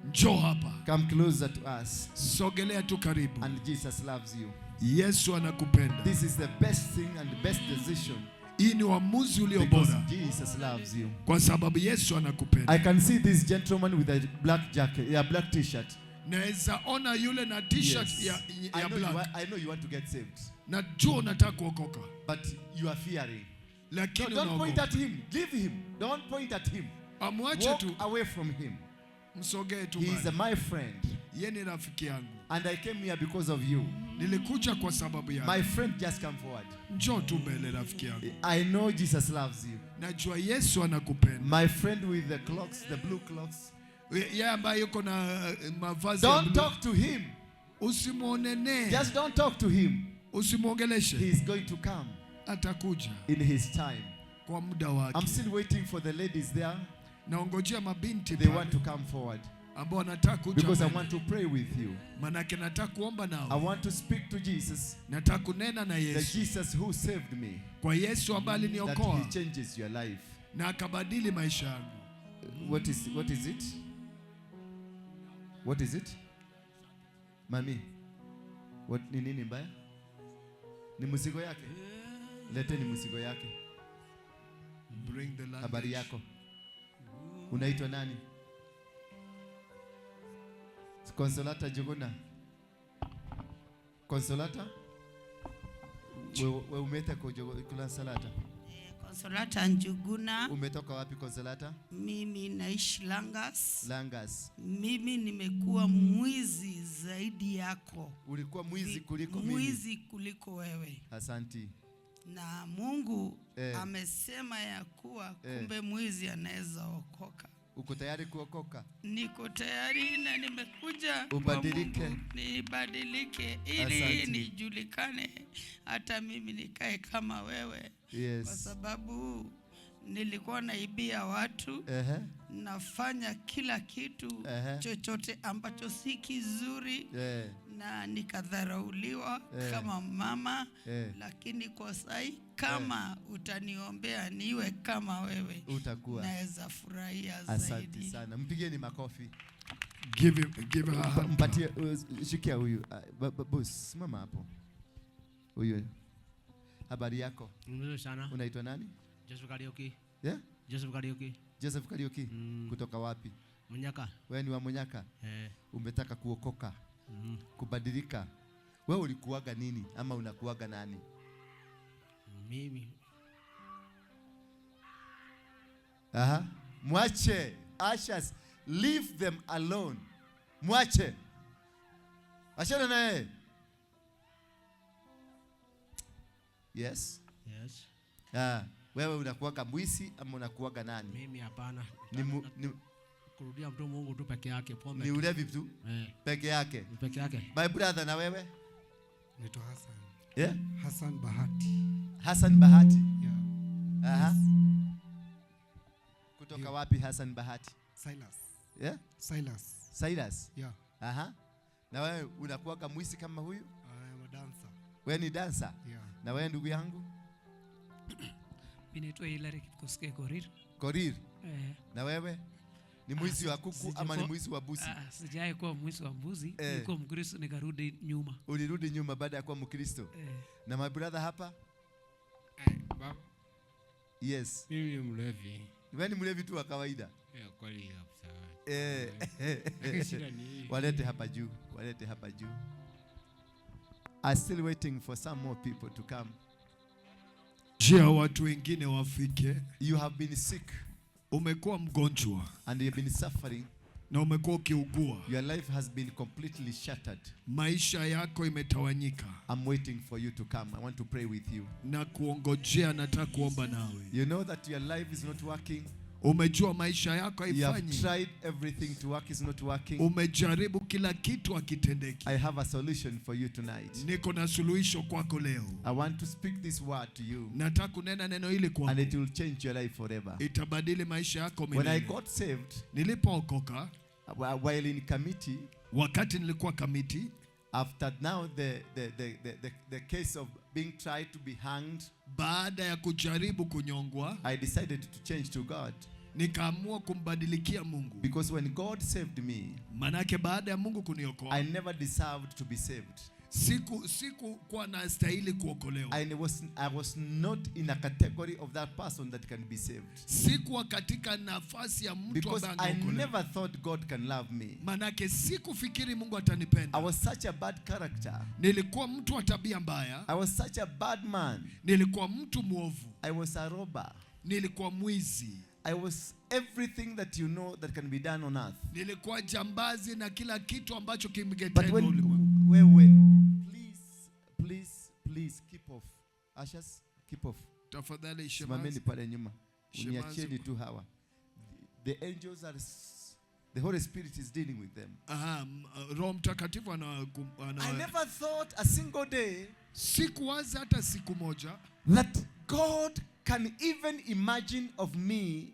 Njoo hapa. Come closer to us. Sogelea tu karibu. And Jesus loves you. Yesu anakupenda. This is the best thing and the best decision. Hii ni uamuzi ulio Because bora. Jesus loves you. Kwa sababu Yesu anakupenda. I can see this gentleman with a black jacket, black t-shirt. Naweza ona yule na t-shirt ya black. I know you want to get saved. Najua unataka kuokoka. But you are fearing. Lakini don't point at him. Leave him. Don't point at him. Amwache Walk tu. away from him. Msogee tu. He is my friend. Yeye ni rafiki yangu. And I came here because of you. Nilikuja kwa sababu yako. My friend, just come forward. Njoo tu mbele rafiki yangu. I know Jesus loves you. Najua Yesu anakupenda. My friend with the clocks, the blue clocks. Yeye ambaye yuko na mavazi ya blue. Don't talk to him. Usimuonene. Just don't talk to him. Usimuongeleshe. He is going to come. Atakuja. In his time. Kwa muda wake. I'm still waiting for the ladies there. Naongojea mabinti. They want to come forward. Ambao wanataka kuja. Because I want to pray with you. Manake nataka kuomba nao. I want to speak to Jesus. Nataka kunena na Yesu. The Jesus who saved me. Kwa Yesu ambaye aliniokoa. That he changes your life. Na akabadili maisha yangu. What is it? What is it? Mami. What ni nini mbaya? Ni mzigo yake. Lete ni mzigo yake. Bring the luggage. Habari yako. Unaitwa nani? Consolata Juguna. Consolata? Wewe umetoka kula salata? Consolata Njuguna. Umetoka wapi Consolata? Mimi naishi Langas. Langas. Mimi nimekuwa mwizi zaidi yako. Ulikuwa mwizi kuliko mimi. Mwizi kuliko wewe. Asanti. Na Mungu amesema ya kuwa kumbe mwizi anaweza okoka. Uko tayari kuokoka? Niko tayari na nimekuja ubadilike. Nibadilike ili nijulikane hata mimi nikae kama wewe. Yes. Kwa sababu nilikuwa naibia watu. Nafanya kila kitu chochote ambacho si kizuri. Na nikadharauliwa kama mama. Lakini kwa sai kama utaniombea niwe kama wewe, utakuwa naweza furahia zaidi. Asante sana. Mpigeni makofi. Give her a hand. Mpatie shikia huyu. Boss, simama hapo. Huyu. Habari yako? Mzuri sana. Unaitwa nani? Joseph Kariuki. Yeah? Joseph Kariuki. Joseph Kariuki. Kutoka wapi? Munyaka. Wewe ni wa Munyaka? Umetaka kuokoka. Kubadilika. Wewe ulikuwaga nini ama unakuwaga nani? Mimi. Mwache. Ashas, leave them alone. Mwache. Achana na yeye. Yes. Yes. Wewe unakuwaga mwisi ama unakuwaga nani? Mimi hapana. Ni kurudia mtu Mungu tu peke yake, pombe. Ni ulevi tu? Peke yake. Peke yake. My brother, na wewe? Naitwa Hassan. Yeah? Hassan Bahati. Hassan Bahati? Yeah. Kutoka wapi Hassan Bahati? Silas. Yeah? Silas. Yeah. Na wewe unakuwaga mwisi kama huyu? I am a dancer. Wewe ni dancer? Yeah. Na wewe ndugu yangu? Mimi naitwa Hilary Kipkoskei Korir. Korir? Na wewe? Ni mwizi wa kuku ama ni mwizi wa busi? Sijai kuwa mwizi wa mbuzi, nilikuwa Mkristo nikarudi nyuma. Ulirudi nyuma baada ya kuwa Mkristo? Na my brother hapa? Baba. Yes. Mimi ni mlevi. Wewe ni mlevi tu wa kawaida? Kweli kabisa. Walete hapa juu. Walete hapa juu. I'm still waiting for some more people to come. Jia watu wengine wafike. You have been sick. Umekuwa mgonjwa. And you have been suffering. na umekuwa ukiugua, your life has been completely shattered, maisha yako imetawanyika, I'm waiting for you to come. I want to pray with you. na kuongojea, nataka kuomba nawe. You know that your life is not working. Umejua maisha yako You have haifanyi. tried everything to work, is not working. Umejaribu kila kitu hakitendeki. I have a solution for you tonight. Niko na suluhisho kwako leo. I want to speak this word to you, Nataka kunena neno hili kwako. and it will change your life forever. Itabadili maisha yako When I milele. got saved, Nilipookoka, while in committee, wakati nilikuwa kamiti, after now the case of being tried to be hanged, baada ya kujaribu kunyongwa, I decided to change to God. nikaamua kumbadilikia Mungu. Because when God saved me, Manake baada ya Mungu kuniokoa, I never deserved to be saved. siku kwa na stahili kuokolewa. I was not in a category of that person that can be saved. Sikuwa katika nafasi ya mtu Because ambaye I angeokolewa. never thought God can love me. Manake sikufikiri Mungu I atanipenda. was such a bad character. Nilikuwa mtu wa tabia mbaya. I was such a bad man. Nilikuwa mtu mwovu. I was a robber. Nilikuwa mwizi. I was everything that you know that can be done on earth. Nilikuwa jambazi na kila kitu ambacho But kingetendwa ulimwengu. please keep off. Ushers, keep off. Tafadhali Simameni shemazi. pale nyuma. Shemazi. Uniachieni tu hawa. The angels are, the Holy Spirit is dealing with them. Roho Mtakatifu I never thought a single day sikuwaza hata siku moja that God can even imagine of me,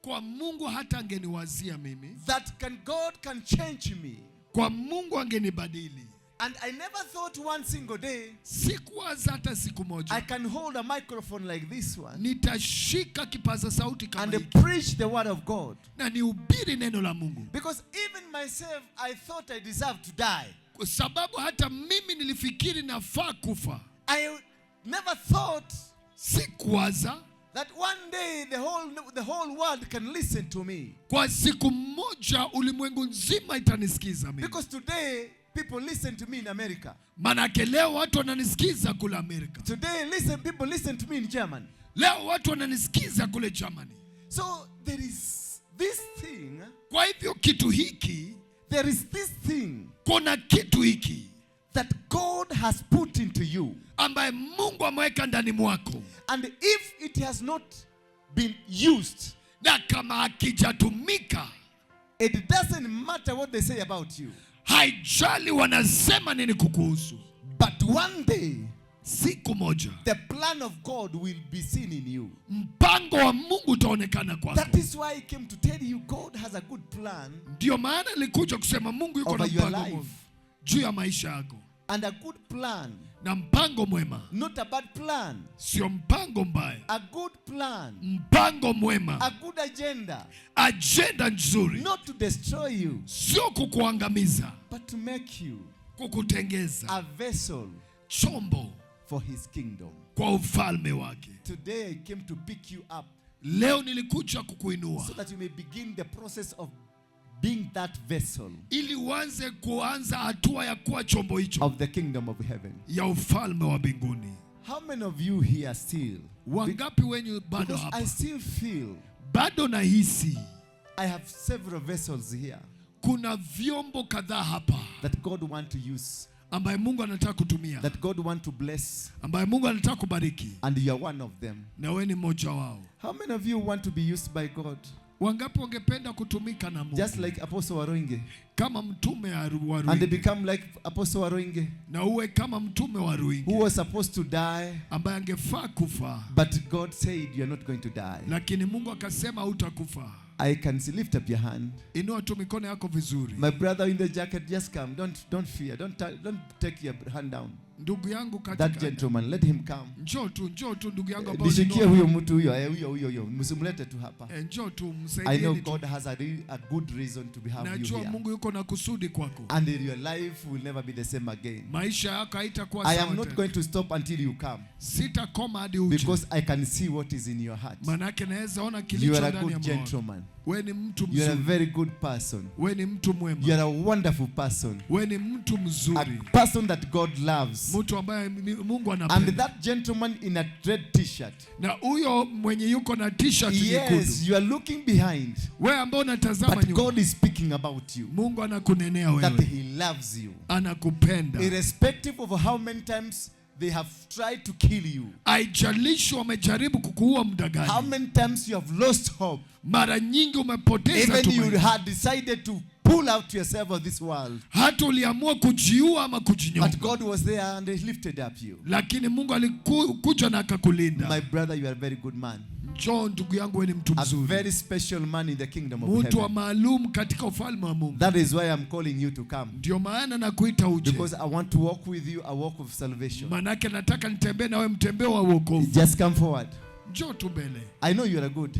kwa Mungu hata angeniwazia mimi, that God can change me. kwa Mungu angenibadili. And I never thought one single day Sikuwaza hata siku I moja can hold a microphone like this one nitashika kipaza sauti kama and hiki preach the word of God. na nihubiri neno la Mungu, Because even myself, I thought I deserved to die. kwa sababu hata mimi nilifikiri nafaa kufa. I never thought Sikuwaza that one day the whole world can listen to me. kwa siku moja ulimwengu nzima itanisikiza mimi. Because today people listen to me in America. Manake leo watu wananisikiza kule Amerika. Today people listen to me in Germany. Leo watu wananisikiza kule Germany. So there is this thing, Kwa hivyo kitu hiki, kuna kitu hiki that God has put into you. ambaye Mungu ameweka ndani mwako. And if it has not been used, Na kama hakijatumika, it doesn't matter what they say about you. haijali wanasema nini kukuhusu. But one day, Siku moja the plan of God will be seen in you. mpango wa Mungu utaonekana kwako. That is why I came to tell you God has a good plan Ndio maana nilikuja kusema Mungu yuko na over your mpango life. mwema juu ya maisha yako. And a good plan, Na mpango mwema, not a bad plan. sio mpango mbaya. A good plan, Mpango mwema, a good agenda, ajenda nzuri, not to destroy you, sio kukuangamiza, but to make you kukutengeza a vessel chombo for his kingdom. kwa ufalme wake. Today I came to pick you up Leo nilikuja kukuinua so that you may begin the process of being that vessel ili kuanza hatua ya kuwa chombo hicho of the kingdom of heaven. ya ufalme wa mbinguni. How many of you here still? Wangapi wenyu bado Because I hapa? still feel Bado nahisi I have several vessels here kuna vyombo kadhaa hapa that God want to use, ambaye Mungu anataka kutumia, that God want to bless, ambaye Mungu anataka kubariki, and you are one of them. na wewe ni mmoja wao. How many of you want to be used by God? Wangapi wangependa kutumika na Mungu Just like Apostle Waroinge, kama mtume wa and they Ruingi, become like Apostle Waroinge, na uwe kama mtume wa who Ruingi was supposed to die, ambaye angefaa kufa, but God said you're not going to die. lakini Mungu akasema hutakufa. I can see, lift up your hand. Inua tu mikono yako vizuri. My brother in the jacket, just come. Don't fear. Don't take your hand down. Ndugu yangu That katika, gentleman, let him come. njoo tu ndugu yangu ambaye Nishikie huyo mtu huyo. Msimlete tu hapa. njoo tu I know msaidieni tu. God has a good reason to have you Najua here. Mungu yuko na kusudi kwako. And your life will never be the same again. Maisha yako haitakuwa I sawa am not tena. going to stop until you come. Sitakoma hadi uje. Because I can see what is in your heart. Manake naweza ona You kilicho are a ndani ya good moyo wako. gentleman. Wewe ni mtu You are a mzuri. very good person. Wewe ni mtu You mwema. are a wonderful person. Wewe ni mtu A mzuri. person that God loves. Mtu ambaye Mungu And anapenda. that gentleman in a red t-shirt. Na huyo mwenye yuko na t-shirt nyekundu. Yes, you are looking behind. Wewe ambao unatazama But nyuma. God is speaking about you. Mungu anakunenea That wewe. he loves you. Anakupenda. Irrespective of how many times they have tried to kill you. Haijalishi wamejaribu kukuua muda gani. How many times you have lost hope. Mara nyingi umepoteza Even tumaini. you had decided to pull out yourself of this world. Hata uliamua kujiua ama kujinyonga. But God was there and he lifted up you. Lakini Mungu alikuja na akakulinda. My brother, you are a very good man. Njoo ndugu yangu, wewe ni mtu A mzuri. very special man in the kingdom of Mtu wa heaven. maalum katika ufalme wa Mungu. That is why I'm calling you to come. Ndio maana nakuita uje. Because I want to walk with you a walk of salvation. Manake nataka nitembee na wewe mtembeo wa wokovu. Just come forward. Njoo tu mbele. I know you are good.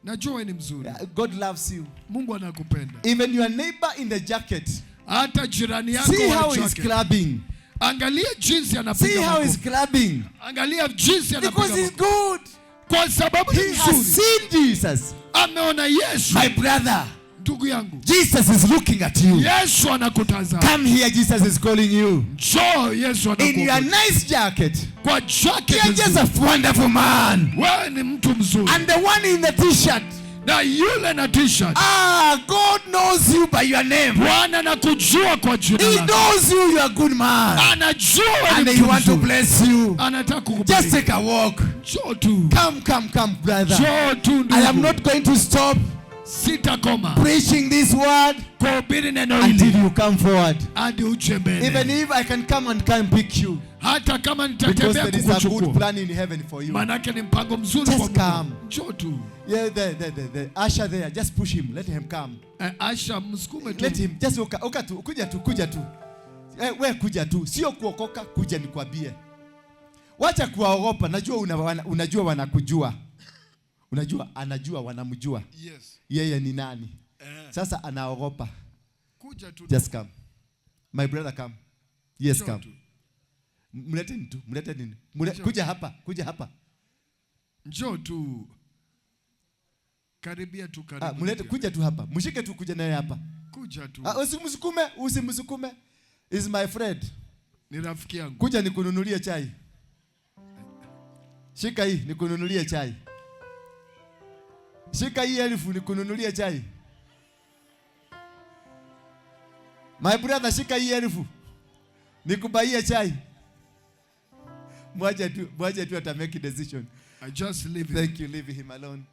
Najua wewe ni mzuri. God loves you. Mungu anakupenda. Even your neighbor in the jacket. Hata jirani yako See how wa he's jacket. clapping. Angalia jinsi anapiga. See how he's makofi. clapping. Angalia jinsi anapiga. Because he's good. Kwa sababu ni He has mzuri. seen Jesus. Ameona Yesu. My brother. Ndugu yangu. Jesus is looking at you. Yesu anakutazama. Come here, Jesus is calling you. Njoo, Yesu In your anakuita. nice jacket. Kwa jacket. You're just a wonderful man. Wewe ni mtu mzuri. And the one in the t-shirt. Na yule na t-shirt. God knows you by your name. Bwana anakujua kwa jina He lako. knows you, you are a good man. Anajua wewe And ni he mtu wants to mzuri. bless you. Anataka Just kukubariki. take a walk. Njoo tu. Come, brother. Njoo tu ndugu. I am not going to stop Sitakoma preaching this word kuhubiri neno until hili you come forward. hadi uje mbele. Even if I can come and pick you. Hata kama Because nitatembea there is a good kukuchukua. plan in heaven for you. Manake ni mpango mzuri Just kwa Mungu. come. Njoo tu. Yeah, the usher there. Just push him. Let him come. Asha msukume tu. Let him. Just uka tu. Kuja tu. We kuja tu. Sio kuokoka, kuja nikwambie. Wacha kuwaogopa. Unajua wanakujua. Unajua anajua wanamjua. Yes. Yeye ni nani? Sasa anaogopa. Kuja tu. Just come. My brother come. Yes, Njoo come. tu. Mlete nini? Kuja hapa. Njoo tu. Karibia tu karibu. Mlete kuja tu hapa. Mshike tu kuja naye hapa. Kuja tu. Usimsukume. Is my friend. Ni rafiki yangu. Kuja nikununulie chai. Shika hii nikununulie chai. Shika hii 1000 nikununulie chai. My brother, shika hii 1000 nikubaie chai. Mwaje tu ata make a decision. I just leave him. Thank you, leave him alone.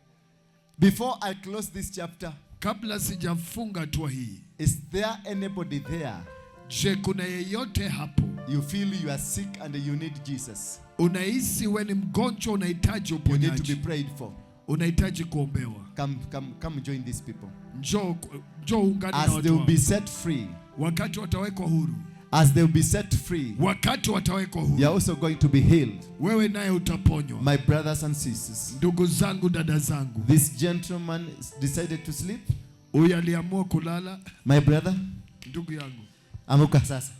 Before I close this chapter, kabla sijafunga hatua hii, is there anybody there? Je, kuna yeyote hapo? You feel you are sick and you need Jesus. Unahisi wewe ni mgonjwa, unahitaji You need to be uponyaji. prayed for. Unahitaji kuombewa. Come join these people. Njoo ungane na As they watu will hao. be set free. Wakati watawekwa huru. As they will be set free. Wakati watawekwa huru. You are also going to be healed. Wewe naye utaponywa. My brothers and sisters. Ndugu zangu, dada zangu. This gentleman decided to sleep. Huyu aliamua kulala. My brother. Ndugu yangu. Amuka sasa.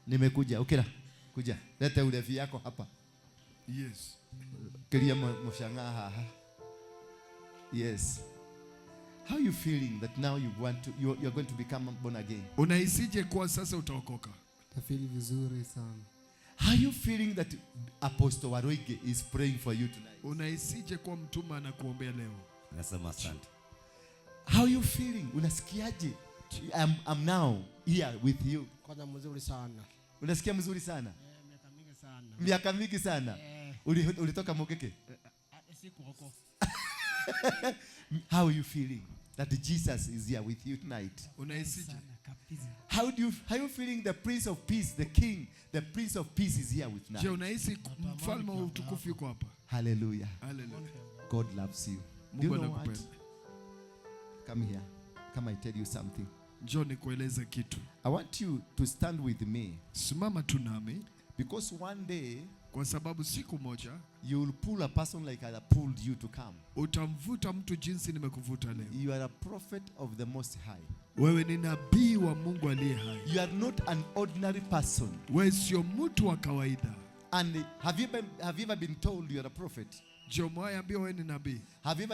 Nimekuja. Ukira. Kuja. Leta ulevi yako hapa. Yes. Kiria mshangaa haha. Yes. How are you feeling that now you're going to become born again? Unahisije kwa sasa utaokoka? Tafili vizuri sana. How are you feeling that Apostle Waroige is praying for you tonight? Unahisije kwa mtuma anakuombea leo? Nasema asante. How are you feeling? Unasikiaje? I'm now here with you. Kwanza mzuri sana. Unasikia mzuri sana? Miaka mingi sana. Miaka mingi sana. Ulitoka Mogeke? Siku huko. How are you feeling that Jesus is here with you tonight? Unahisije? How are you feeling the Prince of Peace, the King, the Prince of Peace is here with Je, now? unahisi mfalme wa utukufu yuko hapa? Hallelujah. Hallelujah. God loves you. Do you Mungu know what? anakupenda. Come here. Come, I tell you something. Njoo nikueleze kitu. I want you to stand with me. Simama tu nami. Because one day, kwa sababu siku moja you will pull a person like I pulled you to come. Utamvuta mtu jinsi nimekuvuta leo. You are a prophet of the Most High. Wewe ni nabii wa Mungu aliye hai. You are not an ordinary person. Wewe sio mtu wa kawaida. And have you ever been told you are a prophet? Je, umewahi ambiwa wewe ni nabii? Have you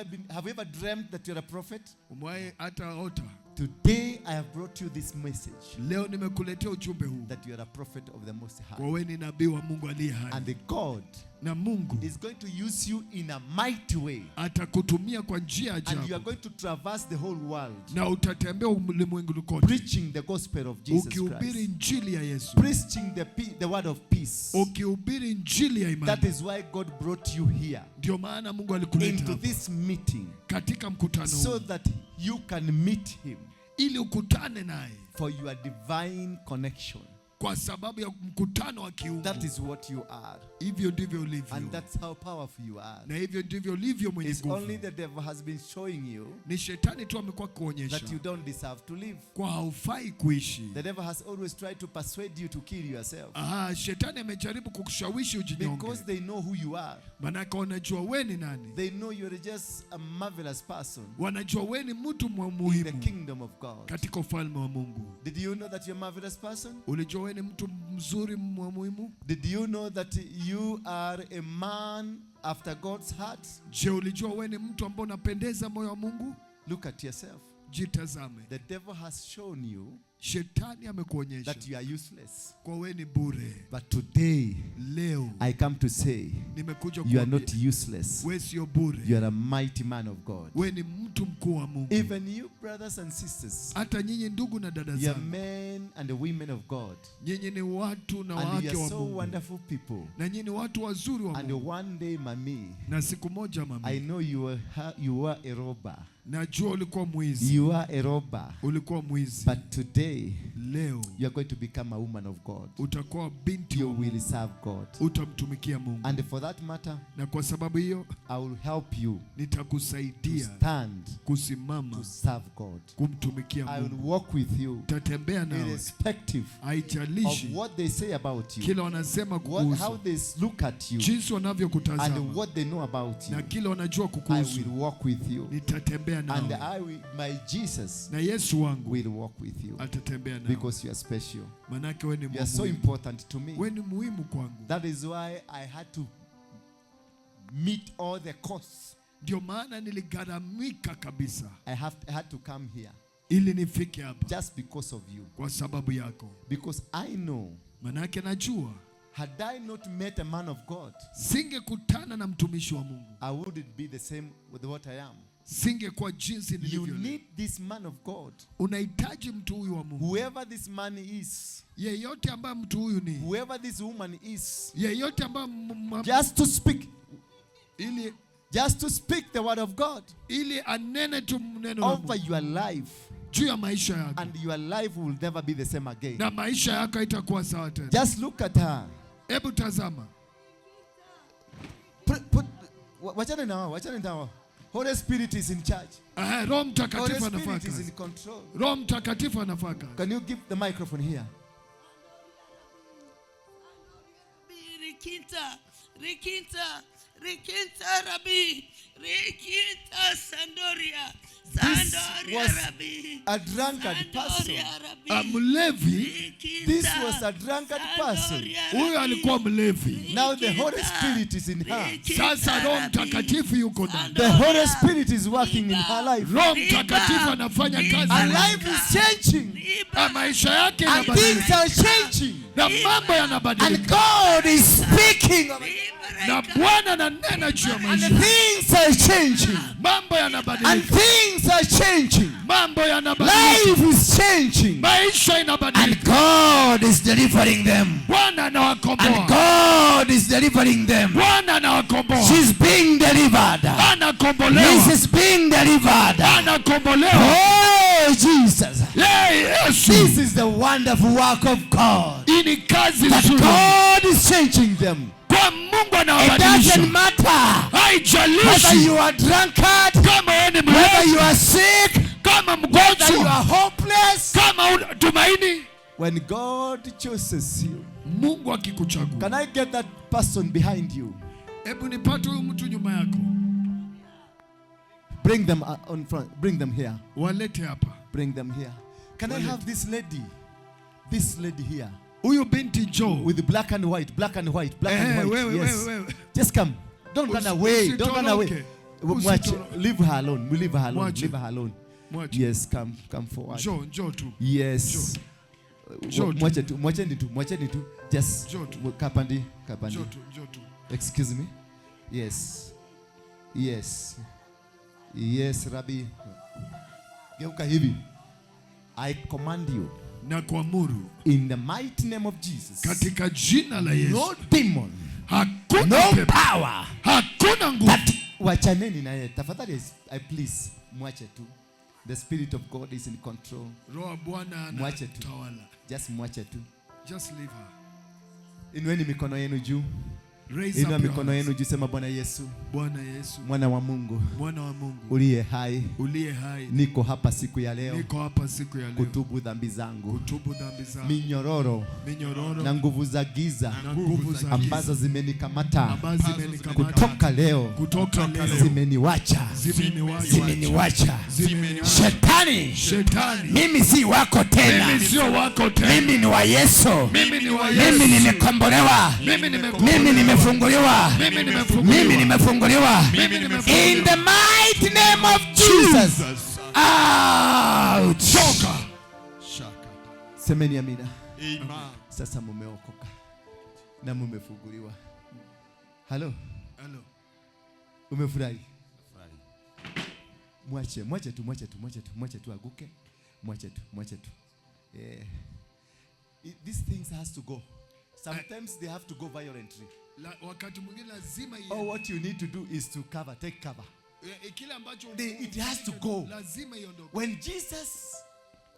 ever dreamt that you are a prophet? Umewahi hata ota? Today I have brought you this message Leo nimekuletea ujumbe huu that you are a prophet of the Most kwa High. wewe ni nabii wa Mungu aliye hai. And the God Na Mungu is going to use you in a mighty way. atakutumia kwa njia And you are ajabu. going to traverse the whole world Na utatembea ulimwenguni kote preaching the gospel of Jesus ukihubiri Christ. injili ya Yesu. Preaching the word of peace. Ukihubiri injili ya That imani. is why God brought you here Ndio maana Mungu alikuleta into hapa this meeting katika mkutano so huu that you can meet him ili ukutane naye for your divine connection. kwa sababu ya mkutano wa kiungu. That is what you are. Hivyo ndivyo ulivyo. And that's how powerful you are. Na hivyo ndivyo ulivyo mwenye It's nguvu. only the devil has been showing you Ni shetani tu amekuwa kuonyesha that you don't deserve to live. kwa haufai kuishi. The devil has always tried to persuade you to kill yourself Shetani amejaribu kukushawishi ujinyonge. because they know who you are. Manake wanajua wewe ni nani. They know you're just a marvelous person Wanajua wewe ni mtu in the muhimu kingdom of God. katika ufalme wa Mungu. Did you know that you're a marvelous person? Ulijua wewe ni mtu mzuri muhimu? Did you know that you are a man after God's heart? Je, ulijua wewe ni mtu ambaye unapendeza moyo wa Mungu? Look at yourself. Jitazame. The devil has shown you Shetani amekuonyesha that you are useless. kwa wewe ni bure. But today, Leo I come to say, nimekuja you are kuambia, not useless. wewe sio bure. You are a mighty man of God. Wewe ni mtu mkuu wa Mungu. Even you, brothers and sisters, Hata nyinyi ndugu na dada you are zangu, men and the women of God. nyinyi ni watu na And you wake are wa so Mungu. wonderful people. Na nyinyi ni watu wazuri wa And Mungu. one day, Mami, Na siku moja I mami, know you were a robber. najua ulikuwa mwizi. You are a robber. Ulikuwa mwizi. But today, Leo you are going to become a woman of God. utakuwa binti wa You will Mungu. serve God. Utamtumikia Mungu. And for that matter, Na kwa sababu hiyo I will help you to nitakusaidia stand kusimama to serve God. kumtumikia I will Mungu. walk with you Tatembea nawe irrespective of haijalishi what they say about you, kila wanasema how kukuhusu, they look at you, jinsi and wanavyokutazama what they know about na you. kile wanajua I kukuhusu. will walk with you. Nitatembea And nawe my Jesus na Yesu wangu will walk with you atatembea nawe, because you are special. manake wewe ni You are so muhimu. important to me. Wewe ni muhimu kwangu. That is why I had to meet all the costs. Ndio maana niligharamika kabisa I had to come here ili nifike hapa just because of you. kwa sababu yako. Because I know, Manake najua had I not met a man of God, singekutana na mtumishi wa Mungu, I wouldn't be the same with what I am. singekuwa jinsi You nilivyo leo. need this man of God. Unahitaji mtu huyu wa Mungu. Whoever this man is, Yeyote ambaye mtu huyu ni, whoever this woman is, yeyote ambaye just to speak, ili the word of God ili anene tu neno la over Mungu your life, juu ya maisha yako, and your life will never be the same again. na maisha yako haitakuwa sawa tena. Just look at her. Hebu tazama. Wachana na wao. Holy Spirit is in charge. Roho Holy Mtakatifu anafanya Spirit is in kazi. control. Roho Mtakatifu anafanya kazi. Can you give the microphone here? Rikinta Rabi, Rikinta Sandoria, This Sandoria was Rabi, a drunkard person. Mlevi. This was a drunkard person. Huyo alikuwa mlevi. Now the Holy Spirit is in her. Sasa Roho Mtakatifu yuko ndani. The Holy Spirit is working in her life. Roho Mtakatifu anafanya kazi. Her life is changing. Na maisha yake And things yanabadilika. are changing. Na mambo And yanabadilika. God is speaking. Na Bwana ananena juu ya And maisha. things are changing. Mambo And yanabadilika. things are changing. Mambo yanabadilika. Life is changing. Maisha And inabadilika. God is delivering them. Bwana And anawakomboa. God is delivering them. Bwana anawakomboa. She's being delivered. Anakombolewa. This is being delivered. Anakombolewa. Oh, Jesus. Yesu. This is the wonderful work of God. Hii ni kazi That nzuri. God is changing them. Kwa Mungu It anawabadilisha. doesn't matter whether Haijalishi you are drunkard, kama wewe ni whether you mlevi, are sick, kama whether you mgonjwa, are hopeless. kama una tumaini. When God chooses you, Mungu akikuchagua. can I get that person behind you? Hebu nipate huyu mtu nyuma yako. Bring them on front. Bring them here. Walete hapa. Bring them here. Can I have this lady? This lady here. Huyu binti Joe. With the black and white, black and white, black and white. Wewe. Just come. Don't run away. Don't run away. Usitoroke. Leave her alone. We leave her alone. Mwache. Leave her alone. Mwache. Yes, come forward. Njoo tu. Yes. Njoo tu. Mwacheni tu. Just Njoo tu. kapandi. Njoo tu. Excuse me. Yes, Rabbi. Geuka hivi. I command you. Na kuamuru. In the mighty name of Jesus. Katika jina la Yesu. No demon. Hakuna no power. Hakuna nguvu. Wachaneni na yeye. Tafadhali, I please. Mwache tu. The Spirit of God is in control. Roho Bwana anatawala. Just mwache tu. Just leave her. Inueni mikono yenu juu. Inua mikono yenu juu, sema Bwana Yesu. Bwana Yesu. Mwana wa Mungu. Mwana wa Mungu. Uliye hai. Niko hapa siku ya leo. Kutubu dhambi zangu. Minyororo. Na nguvu za giza. Ambazo zimenikamata. Kutoka leo. Zimeniwacha. Shetani. Mimi si wako tena. Mimi ni wa Yesu. Mimi nimekombolewa. Mimi nimefunguliwa. In the mighty name of Jesus. Out. Shaka. Semeni amina. Amen. Sasa mumeokoka na mumefunguliwa. Hello. Umefurahi? Mwache tu aguke. Mwache tu. These things has to go. Sometimes they have to go violently. Wakati mwingine lazima all what you need to do is to take cover. Kile ambacho it has to go. Lazima iondoke. When Jesus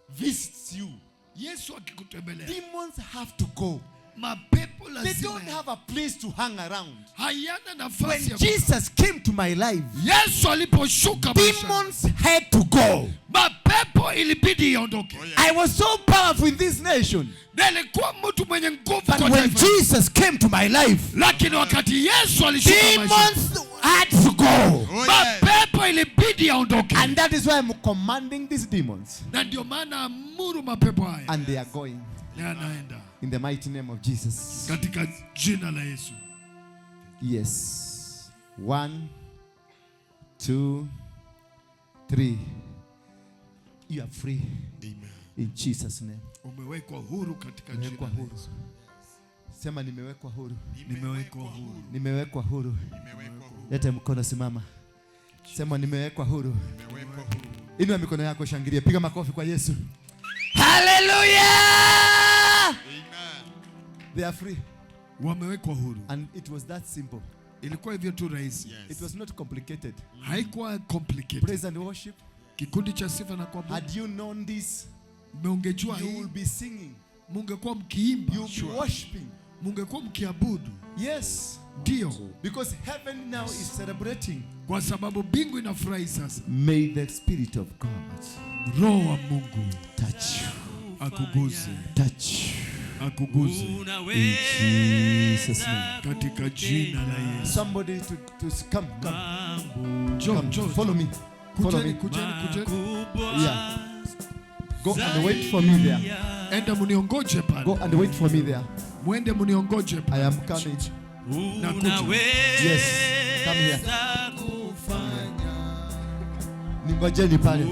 visits you, Yesu akikutembelea, demons have to go. Mapepo lazima. They don't have a place to hang around. Hayana nafasi. When Jesus came to my life, Yesu aliposhuka, demons had to go. Mapepo ilibidi iondoke. I was so powerful in this nation. Nilikuwa mtu mwenye nguvu kwa taifa. When Jesus came to my life, lakini wakati Yesu alishuka, demons had to go. Mapepo ilibidi iondoke. And that is why I'm commanding these demons. Na ndio maana amuru mapepo haya. And they are going. Yanaenda. In the mighty name of Jesus. Katika jina la Yesu. Yes. 1, 2, 3. You are free. Amen. In Jesus' name. Umewekwa huru katika jina la Yesu. Sema nimewekwa huru. Nimewekwa huru. Leta mkono, simama. Sema nimewekwa huru. Inua mikono yako, shangilia, piga makofi kwa Yesu. Hallelujah! Amen. They are free. Wamewekwa huru. And it was that simple. Ilikuwa hivyo tu rahisi. It was not complicated. Haikuwa complicated. Praise and worship. Kikundi cha sifa na kuabudu. Had you known this, mungejua you will be singing. Mungekuwa mkiimba. You will be worshiping. Mungekuwa mkiabudu. Yes. Ndio. Because heaven now is celebrating. Kwa sababu mbingu inafurahi sasa. May the Spirit of God, Roho wa Mungu, touch you. Akuguze. Touch. Akuguze. In Jesus' name. Katika jina la Yesu. Somebody to come. John, follow me. Follow me. Kujeni. Yeah. Go and wait for me there. Enda muniongoje pale. Go and wait for me there. Mwende muniongoje pale. I am coming. Nakuja. Yes. Come here. Ningojeni pale.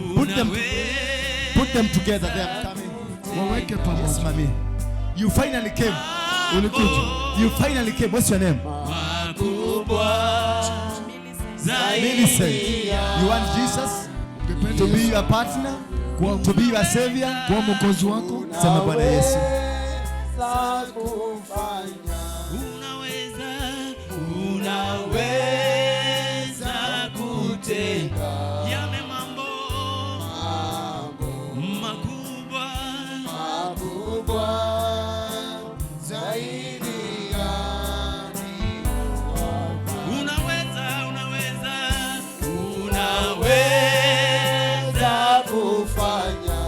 Put them together. They are coming. Waweke pamoja. Yes, mommy. You finally came. Ulikuja. You finally came. What's your name? Millicent. You want Jesus to be your partner? To be your savior? Kwa mwokozi wako? Sema Bwana Yesu. Unaweza kutenda yale mambo makubwa zaidi ya unaweza kufanya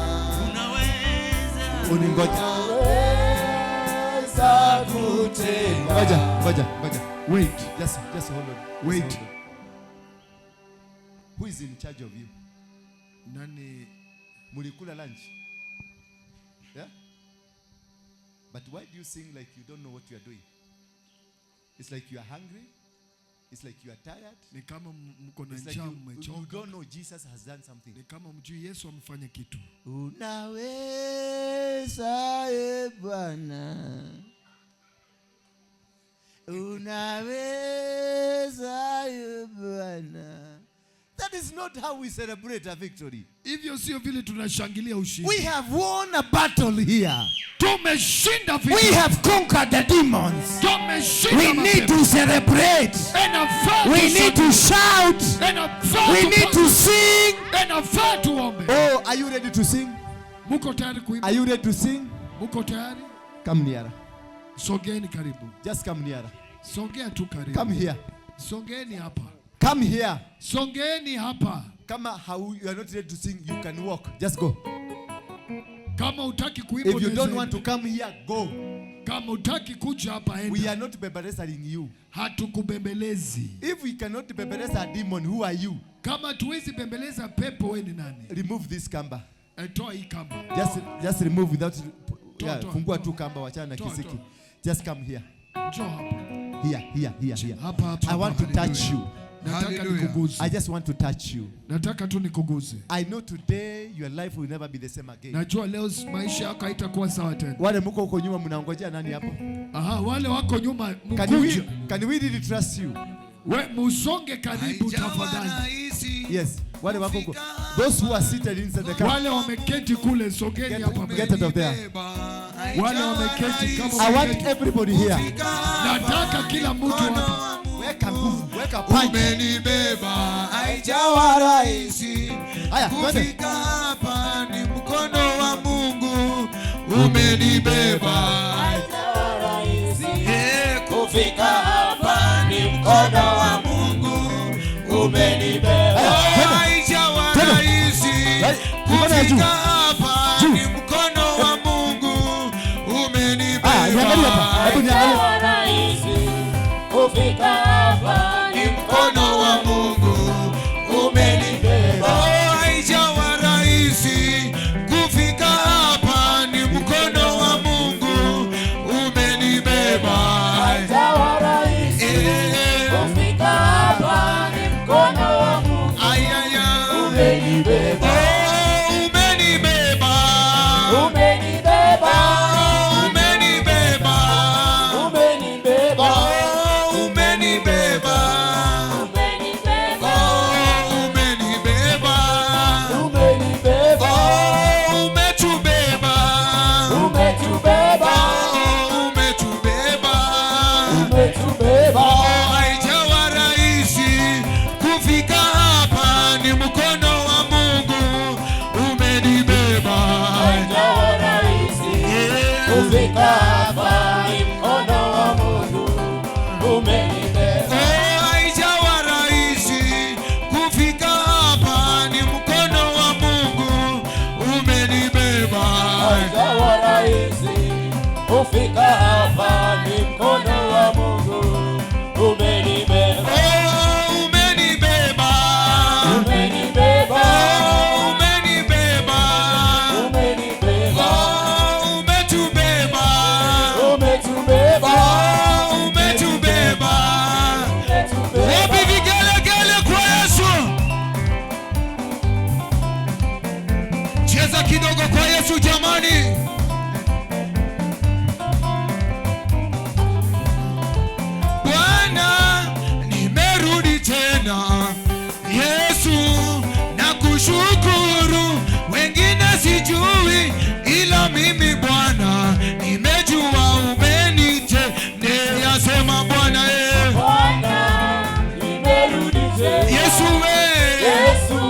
Uningoja. Ngoja. Wait. Just hold on. Wait. Who is in charge of you? Nani? Mulikula lunch? Yeah? But why do you sing like you don't know what you are doing? It's like you are hungry. It's like you are tired. Ni kama mko na It's like njaa, you mmechoka. don't know Jesus has done something. Ni kama mjui Yesu amefanya kitu. Unaweza Bwana. Unaweza Bwana. That is not how we celebrate a victory. Hivyo sio vile tunashangilia ushindi. We have won a battle here. Tumeshinda vita. We have conquered the demons. Tumeshinda We need to celebrate. We need to shout. We need to sing. Oh, are you ready to sing? Muko tayari kuimba? Are you ready to sing? Muko tayari? Come nearer. Sogeni karibu. Just come nearer. Songea tu karibu. Come here. Songeni hapa. Come here. Songeni hapa. Kama how you are not ready to sing, you can walk. Just go. Kama utaki kuimba, if you don't want to come here, go. Kama utaki kuja hapa, enda. We are not bembelezing you. Hatukubembelezi. If we cannot bembeleza a demon, who are you? Kama tuwezi bembeleza pepo, wewe ni nani? Remove this kamba. Toa hii kamba. Just remove without fungua tu toa. kamba, wachana na kisiki. Toa. Just come here. Njoo hapa. Here. Hapa. I want to touch you. Nataka nikuguze. I just want to touch you. Nataka tu nikuguze. I know today your life will never be the same again. Najua leo maisha yako haitakuwa sawa tena. Wale mko huko nyuma mnaongojea nani hapo? Aha, wale wako nyuma Can we really trust you? We musonge karibu tafadhali. Yes. Wale wako huko. Those who are seated inside the car. Wale wameketi kule, sogeni hapa. Get out of there. Wale wameketi kama I want everybody here. Nataka kila mtu hapa. Weka nguvu, weka punch. Umenibeba, haijawa rahisi. Haya, kufika hapa ni mkono wa Mungu. Umenibeba, haijawa rahisi. Kufika hapa ni mkono wa Mungu. Umenibeba, haijawa rahisi. Kufika hapa ni mkono wa Mungu. Umenibeba, haijawa rahisi. Kufika hapa ni mkono wa Mungu. Umenibeba, haijawa rahisi. Kufika hapa ni mkono wa Mungu. Umenibeba, haijawa rahisi. Kufika hapa ni mkono wa Mungu. Umenibeba, umenibeba, umenibeba, umenibeba, umenibeba, umenibeba, umenibeba, umenibeba, umetubeba, umetubeba, umetubeba, haijawa rahisi. Kufika hapa ni mkono wa Mungu. Umenibeba, haijawa rahisi. Kufika hapa ni mkono wa Mungu. Umenibeba, haijawa rahisi. Kufika hapa ni mkono wa Mungu. Umenibeba, haijawa rahisi. Kufika hapa ni mkono wa Mungu. Umenibeba, umenibeba, umenibeba, umenibeba, umenibeba, umetubeba, umetubeba, umetubeba. Wapi vigelegele kwa Yesu? Cheza kidogo kwa Yesu jamani. Bwana, nimerudi tena. Yesu, nakushukuru. Wengine sijui, ila mimi Bwana nimejua umenitendea. Sema Bwana, Bwana, nimerudi tena. Yesu Yesu,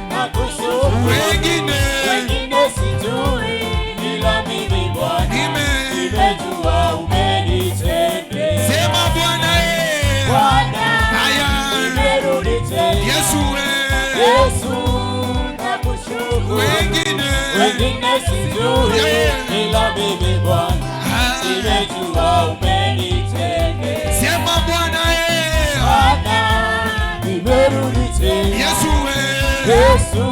nakushukuru. Wengine sijui, ila mimi Bwana nimejua umenitendea. Sema Bwana, Bwana, nimerudi tena. Yesu Yesu, nakushukuru. Wengine sijui, ila mimi Bwana nimejua umenitendea. Sema Bwana, Bwana, nimerudi tena. Yesu Yesu,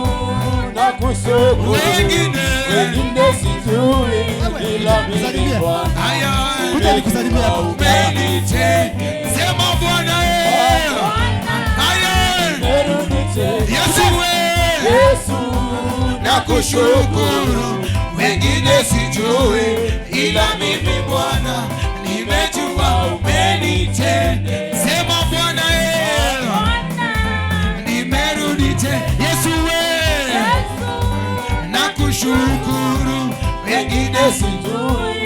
nakushukuru. Wengine Wengine sijui ila mimi Bwana. haya Kuja nikusalimia hapo. umenitenda. Sema Bwana haya Merudi tena. Yesu we Yesu nakushukuru. Wengine sijui ila mimi Bwana nimejua umenitenda. Sema Bwana nimerudi tena. Yesu we nakushukuru. Wengine sijui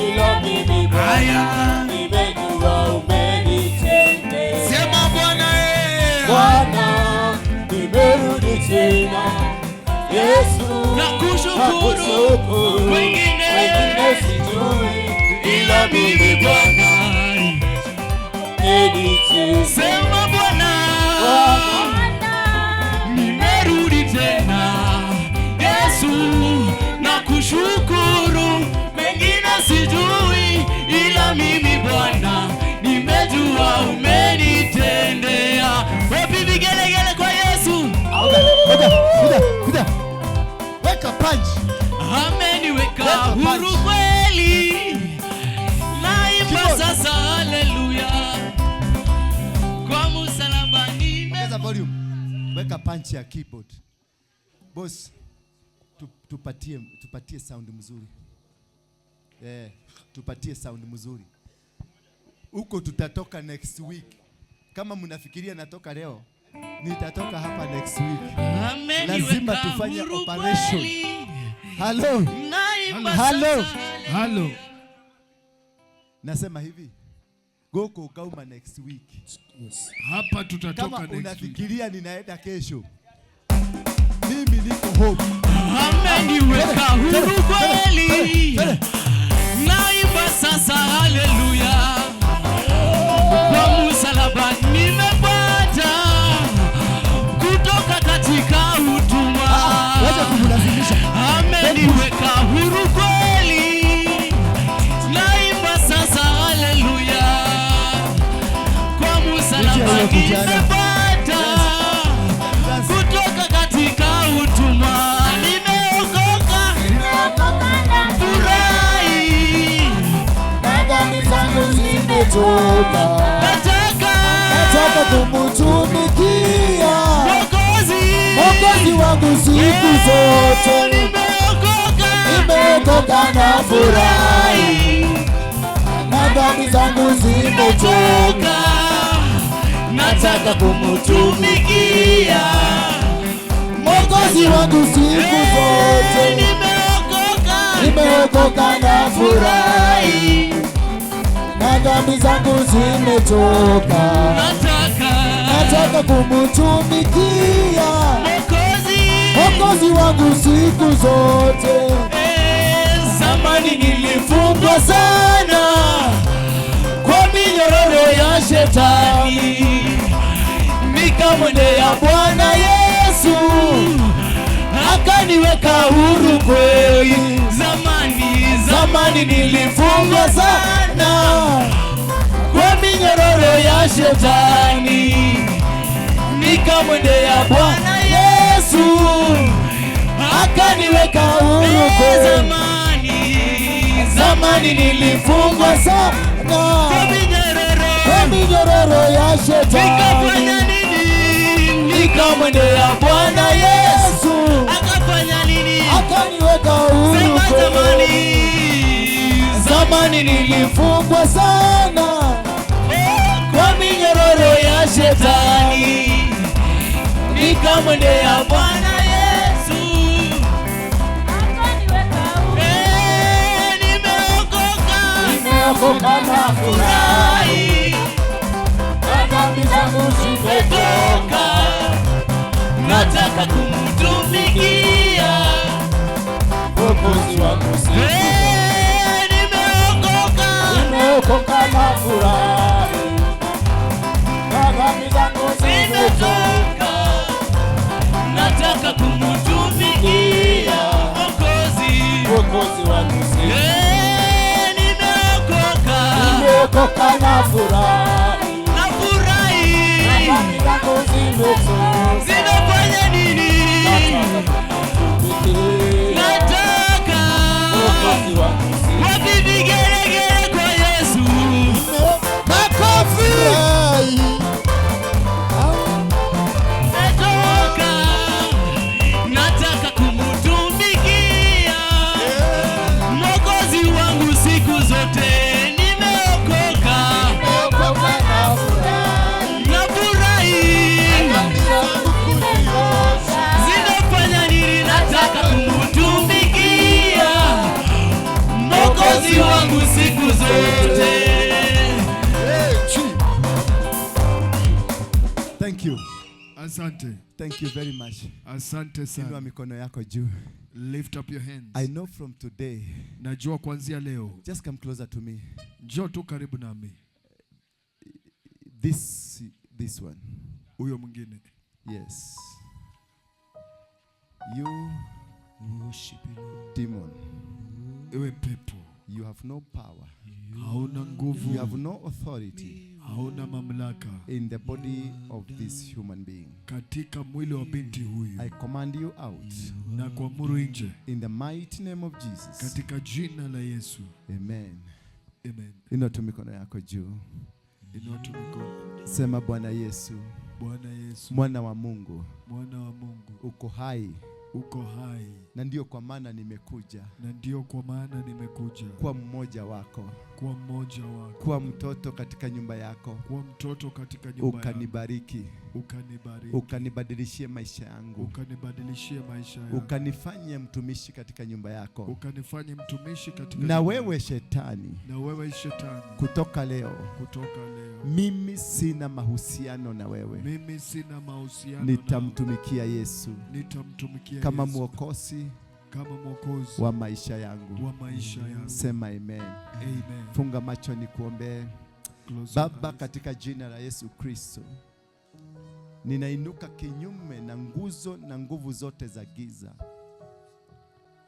ila mimi Bwana. haya Nimejua umenitenda. sema Bwana Bwana nimerudi tena. Yesu nakushukuru. Wengine sijui ila mimi Bwana. Sema Bwana, nimerudi tena. Yesu nakushukuru. Mengine sijui ila mimi Bwana nimejua umenitendea. Wapi vigelegele kwa Yesu? Kuja. Weka punch. Ameniweka huru kweli. Naimba sasa haleluya. Kwa msalaba Ongeza volume. Weka punch ya keyboard. Boss, tupatie sound mzuri. Tupatie sound mzuri. Huko tutatoka next week. Kama mnafikiria natoka leo, nitatoka hapa next week. Lazima tufanye operation. Hello. Nasema hivi. Goko Kauma next week. Yes. Hapa tutatoka kama next week. Unafikiria ninaenda kesho. Mimi niko hope. Ameniweka huru kweli. Naimba sasa haleluya. Kwa msalaba nimepata kutoka katika utumwa. Wacha kumlazimisha. Ameniweka huru kweli. Naimba sasa haleluya. Kwa msalaba nimepata kutoka katika utumwa. Nimeokoka na furahi. Na dhambi zangu zimetoka. Nataka kumtumikia Mwokozi wangu siku zote. Nimeokoka na furahi. Na dhambi zangu zimetoka. Nataka kumtumikia Mwokozi wangu siku zote. Nimeokoka na furahi. Na dhambi zangu zimetoka. Nataka kumtumikia Mwokozi wangu siku zote. Zamani nilifungwa sana kwa minyororo ya shetani, nikamwendea Bwana Yesu akaniweka huru kweli. Zamani nilifungwa sana kwa minyororo ya shetani, nikamwendea Bwana Yesu akaniweka huru kweli. Zamani nilifungwa sana kwa minyororo ya shetani, nikamwendea Bwana Yesu akaniweka huru kweli. Zamani nilifungwa sana kwa minyororo ya shetani, nikamwendea Bwana Yesu nimeokoka na furahi. Na dhambi zangu zimetoka. Nataka kumtumikia Mwokozi wangu siku zote. Nimeokoka na furahi. Na dhambi zangu zimetoka. Nataka kumtumikia Mwokozi wangu siku zote. Nimeokoka na furahi. Na dhambi zangu zimetoka. Zinafanya nini? Asante. Thank you very much. Asante Inua sana. mikono yako juu. Lift up your hands. I know from today. Najua kuanzia leo. Just come closer to me. Njoo tu karibu nami. This one. Huyo mwingine. Yes. You demon. Ewe pepo. You have no power. Hauna nguvu. You have no authority. Hauna mamlaka. In the body of this human being. Katika mwili wa binti huyu. I command you out. Na kuamuru nje. In the mighty name of Jesus. Katika jina la Yesu. Amen. Amen. Inua tu mikono yako juu. Inua tu mikono. Sema Bwana Yesu. Bwana Yesu. Mwana wa Mungu. Mwana wa Mungu. Uko hai. Uko hai. Na ndio kwa maana nimekuja. Na ndio kwa maana nimekuja. Kwa mmoja wako. Kwa mmoja wako. Kwa mtoto katika nyumba yako. Kwa mtoto katika nyumba yako. Ukanibariki. Ukanibariki. Ukanibadilishie maisha yangu. Ukanibadilishie maisha yangu. Ukanifanye mtumishi katika nyumba yako. Ukanifanye mtumishi katika na wewe shetani. Na wewe shetani. Kutoka leo. Kutoka leo. Mimi sina mahusiano na wewe. Mimi sina mahusiano. Nitamtumikia Yesu. Nitamtumikia kama Yesu. Mwokozi. Kama mwokozi wa maisha yangu. Wa maisha yangu. Sema amen. Amen. Funga macho nikuombee. Baba, katika jina la Yesu Kristo, ninainuka kinyume na nguzo na nguvu zote za giza.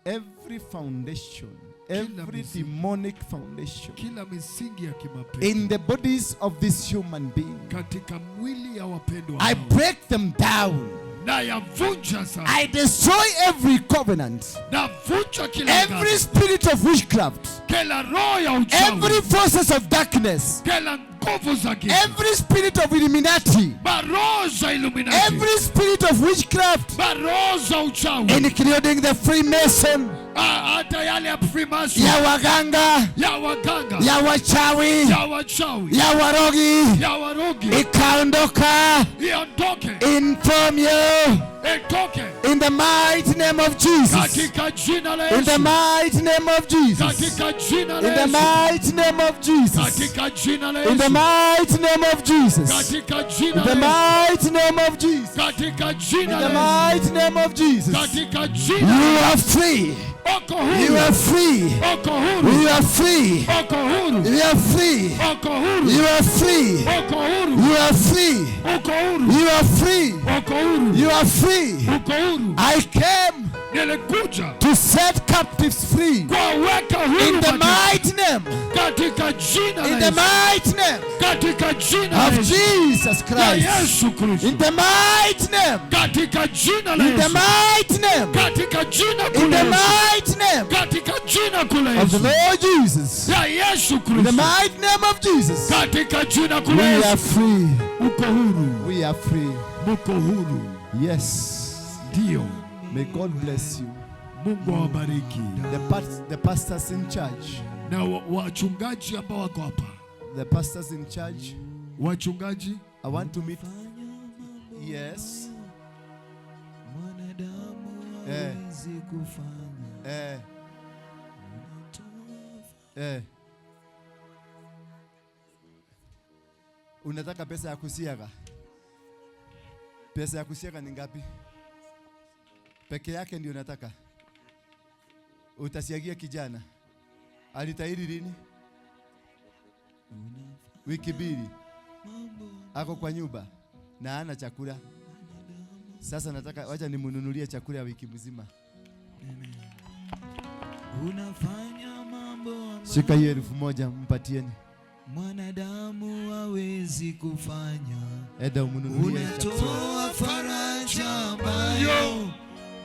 Every foundation, every demonic foundation, kila misingi ya kimapepo in the bodies of this human being, katika mwili ya wapendwa I break them down. I destroy every covenant, every spirit of witchcraft, every forces of darkness, every spirit of Illuminati, every spirit of witchcraft, including the Freemason, ya waganga, ya wachawi, ya warogi, ikaondoka, inform you. In the mighty name of Jesus. In the mighty name of Jesus. In the mighty name of Jesus. In the mighty name of Jesus. In the mighty name of Jesus. In the mighty name of Jesus. You are free. You are free. You are free. You are free. You are free. You are free. You are free. You are free. I came to set captives free. In the mighty name. In the mighty name of Jesus Christ. In the mighty name. In the mighty name. In the mighty name of the Lord Jesus. In the mighty name of Jesus. We are free. We are free. Yes. May God bless you. Mungu awabariki. The pastors in charge. Na wachungaji ambao wako hapa. The pastors in charge. Wachungaji. I want to meet. Yes. Unataka pesa ya kusiaga? Pesa ya kusiaga ni ngapi? Peke yake ndio nataka. Utasiagia kijana. Alitahiri lini? Wiki mbili. Ako kwa nyumba na ana chakula. Sasa nataka wacha nimununulie chakula ya wiki mzima. Unafanya mambo. Shika hiyo 1000 mpatieni. Mwanadamu hawezi kufanya. Eda umununulie. Unatoa faraja ambayo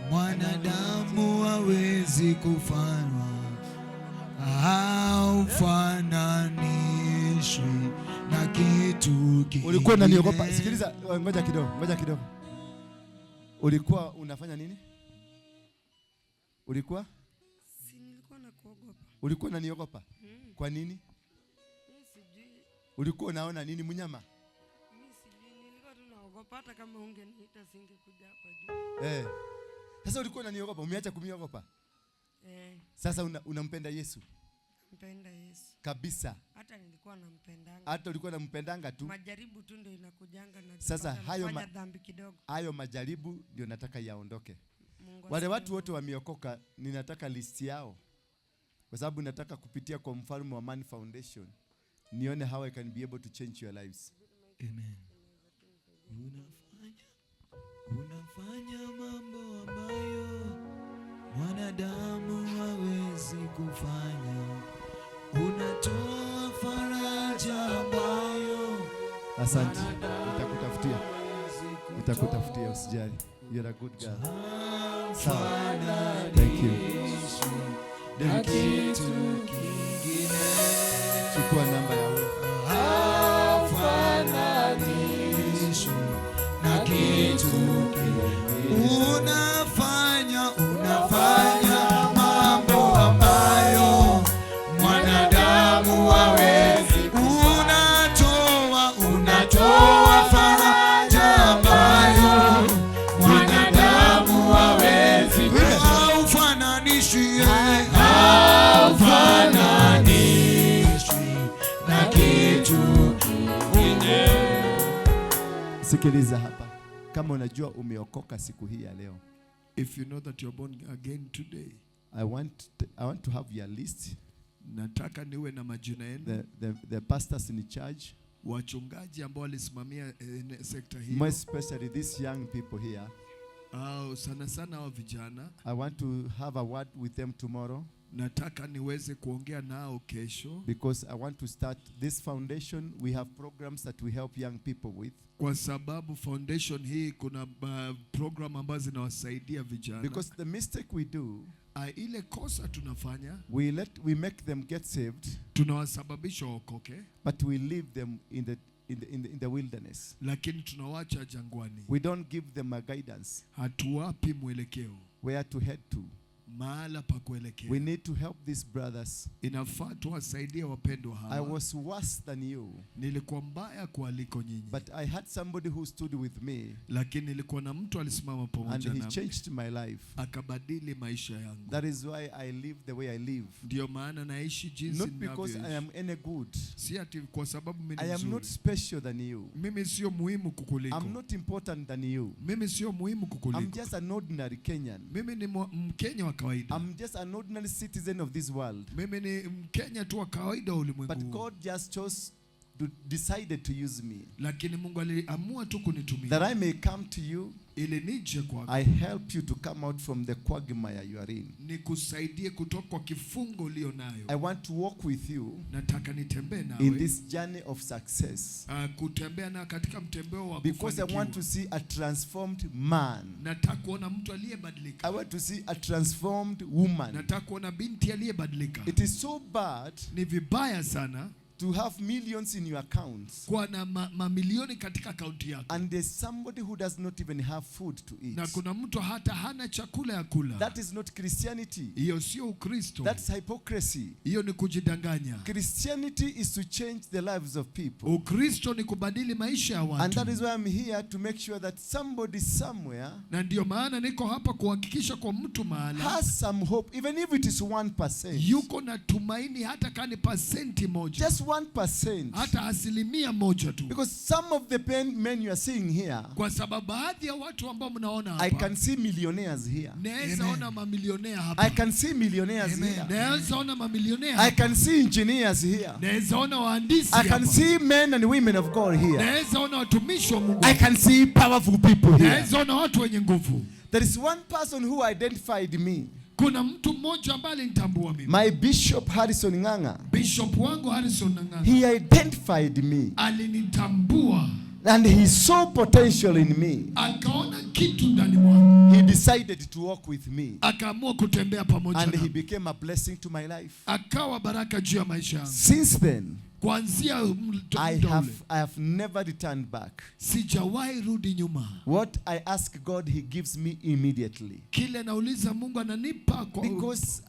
mwanadamu hawezi kufanya. Haufananishwi na kitu kingine. Ulikuwa unaniogopa. Sikiliza, ngoja kidogo. Ulikuwa unafanya nini? Ulikuwa? Si nilikuwa nakuogopa. Ulikuwa unaniogopa? Kwa nini? Ulikuwa unaona nini mnyama? Mimi sijui, nilikuwa tunaogopa hata kama ungeniita singekuja hapa juu. Sasa ulikuwa unaniogopa, umeacha kuniogopa? Eh. Sasa unampenda Yesu? mpenda Yesu. Kabisa. Hata nilikuwa nampendanga. Hata ulikuwa unampendanga tu. Majaribu tu ndio inakujanga na sasa hayo dhambi kidogo. Hayo majaribu ndio nataka yaondoke. Wale watu wote wameokoka ninataka list yao. Kwa sababu nataka kupitia kwa mfalme wa Man Foundation nione how I can be able to change your lives. Amen. Unafanya mambo ambayo mwanadamu hawezi kufanya. Unatoa faraja ambayo. Asante. Nitakutafutia usijali. You're a good girl. Sawa. Thank you. Chukua namba ya wewe. Hafananishwi na kitu kingine. Unafanya mambo ambayo mwanadamu hawezi kufanya. Unatoa faraja ambayo mwanadamu hawezi kufanya. Haufananishwi na kitu kingine. Sikiliza hapa. Kama unajua umeokoka siku hii ya leo. If you know that you're born again today, I want to have your list. Nataka niwe na majina yenu. The pastors in charge. Wachungaji ambao walisimamia sekta hii. More especially these young people here. Sana wa vijana. I want to have a word with them tomorrow. Nataka niweze kuongea nao kesho. Because I want to start this foundation. We have programs that we help young people with. Kwa sababu foundation hii kuna program ambazo zinawasaidia vijana. Because the mistake we do, ile kosa tunafanya, we make them get saved. Tunawasababisha waokoke. But we leave them in the wilderness. Lakini tunawacha jangwani. We don't give them a guidance. Hatuwapi mwelekeo. Where to head to. Mahala pa kuelekea. We need to help these brothers. Inafaa tuwasaidie wapendwa hawa. I was worse than you. Nilikuwa mbaya kuliko nyinyi. But I had somebody who stood with me. Lakini nilikuwa na mtu alisimama pamoja nami. And he changed my life. Akabadili maisha yangu. That is why I live the way I live. Ndio maana naishi jinsi ninavyoishi. Not because I am any good. Si ati kwa sababu mimi ni mzuri. I am not special than you. Mimi sio muhimu kukuliko. I'm not important than you. Mimi sio muhimu kukuliko. I'm just an ordinary Kenyan. Mimi ni Mkenya wa kawaida. I'm just an ordinary citizen of this world. Mimi ni Mkenya tu wa kawaida ulimwengu. But God just decided to use me. Lakini Mungu aliamua tu kunitumia. That I may come to you. Ili nije kwako. I help you to come out from the quagmire you are in. Nikusaidie kutoka kwa kifungo ulio nayo. I want to walk with you. Nataka nitembee nawe. In this journey of success. Kutembea na katika mtembeo wa kufanikiwa. Because I want to see a transformed man. Nataka kuona mtu aliyebadilika. I want to see a transformed woman. Nataka kuona binti aliyebadilika. It is so bad. Ni vibaya sana. To have millions in your accounts. Kuwa na mamilioni katika akaunti yako. And there's somebody who does not even have food to eat. Na kuna mtu hata hana chakula ya kula. That is not Christianity. Hiyo sio Ukristo. That's hypocrisy. Hiyo ni kujidanganya. Christianity is to change the lives of people. Ukristo ni kubadili maisha ya watu. And that is why I'm here to make sure that somebody somewhere. Na ndio maana niko hapa kuhakikisha kwa mtu mahala has some hope, even if it is 1%. Yuko na tumaini hata kani % moja. Just 1%. Hata asilimia moja tu. Because some of the men you are seeing here. Kwa sababu baadhi ya watu ambao mnaona hapa. I can see millionaires here. Naweza ona mamilionea hapa. I can see millionaires here. Naweza ona mamilionea hapa. I can see engineers here. Naweza ona wahandisi hapa. I can see men and women of God here. Naweza ona watumishi wa Mungu. I can see powerful people here. Naweza ona watu wenye nguvu. There is one person who identified me. Kuna mtu mmoja ambaye alinitambua mimi. My Bishop Harrison Ng'ang'a. Bishop wangu Harrison Ng'ang'a. He identified me. Alinitambua. And he saw potential in me. Akaona kitu ndani mwangu. He decided to walk with me. Akaamua kutembea pamoja nami. And he became a blessing to my life. Akawa baraka juu ya maisha yangu. Since then, kuanzia I have never returned back. Sijawahi rudi nyuma. What I ask God, he gives me immediately. Kile nauliza Mungu ananipa kwa because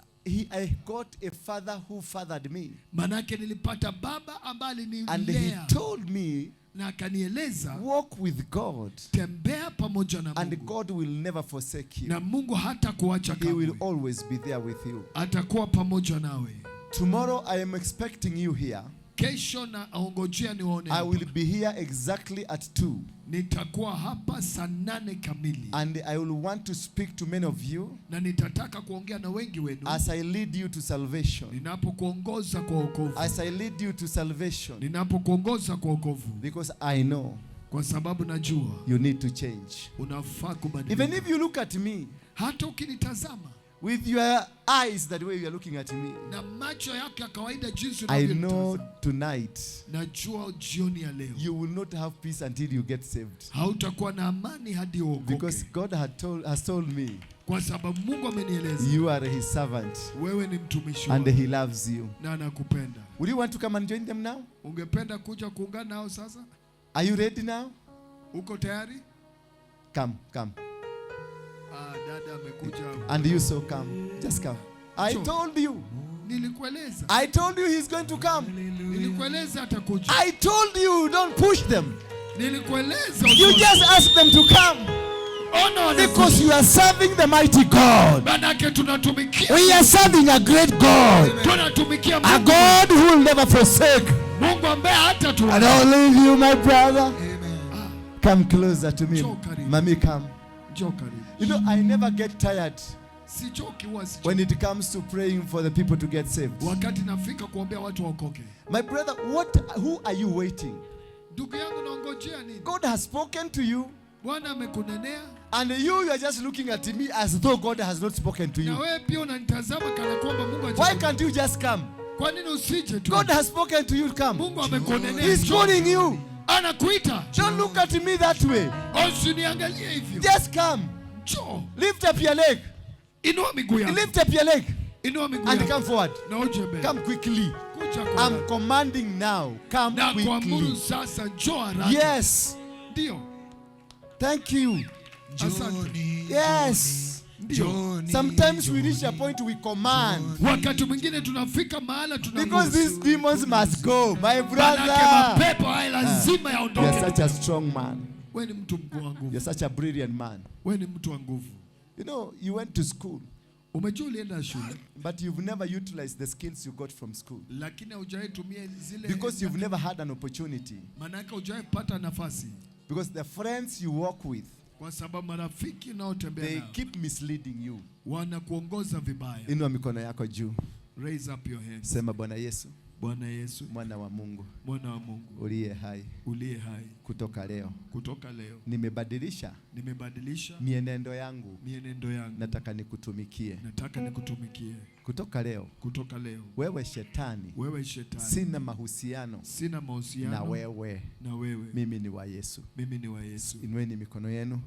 I got a father who fathered me. Manake nilipata baba ambaye alinilea. And he told me, na akanieleza, walk with God. Tembea pamoja na Mungu. And God will never forsake you. Na Mungu hata kuacha kamwe. He will always be there with you. Atakuwa pamoja nawe. Tomorrow I am expecting you here. Kesho na aongojea niwaone. I will be here exactly at 2. Nitakuwa hapa saa 8 kamili. And I will want to speak to many of you. Na nitataka kuongea na wengi wenu. As I lead you to salvation. Ninapokuongoza kwa wokovu. As I lead you to salvation. Ninapokuongoza kwa wokovu. Because I know. Kwa sababu najua. You need to change. Unafaa kubadilika. Even if you look at me. Hata ukinitazama. With your eyes that way you are looking at me. Na macho yako ya kawaida jinsi I know tonight. Najua jioni ya leo. You will not have peace until you get saved. Hautakuwa na amani hadi uokoke. Because God has told me. Kwa sababu Mungu amenieleza. You are his servant. Wewe ni mtumishi wake. And he loves you. Na anakupenda. Would you want to come and join them now? Ungependa kuja kuungana nao sasa? Are you ready now? Uko tayari? Come. Dada amekuja. And you so come. Just come. I told you. Nilikueleza. I told you he's going to come. Nilikueleza atakuja. I told you don't push them. Nilikueleza. You just ask them to come. Because you are serving the mighty God. We are serving a great God. A God who will never forsake. And I'll leave you, my brother. Come closer to me. Mommy, come. You know, I never get tired when it comes to praying for the people to get saved. My brother, who are you waiting? God has spoken to you. And you are just looking at me as though God has not spoken to you. Why can't you just come? God has spoken to you, come. He's calling you. Don't look at me that way. Just come. Lift up your leg. Lift up your leg. And come forward. Come quickly. I'm commanding now. Come quickly. Yes. Thank you. Yes. Sometimes we reach a point we command. Because these demons must go. My brother. You're such a strong man. You're such a brilliant man. You know, you went to school. But you've never utilized the skills you got from school. Because you've never had an opportunity. Because the friends you work with, they keep misleading you. Inua mikono yako juu. Raise up your hands. Sema Bwana Yesu. Bwana Yesu. Mwana wa Mungu. Mwana wa Mungu. Uliye hai. Uliye hai. Kutoka leo. Kutoka leo. Nimebadilisha. Mienendo yangu. Nataka nikutumikie. Kutoka leo. Wewe shetani. Sina mahusiano. Na wewe. Mimi ni wa Yesu. Inueni mikono yenu.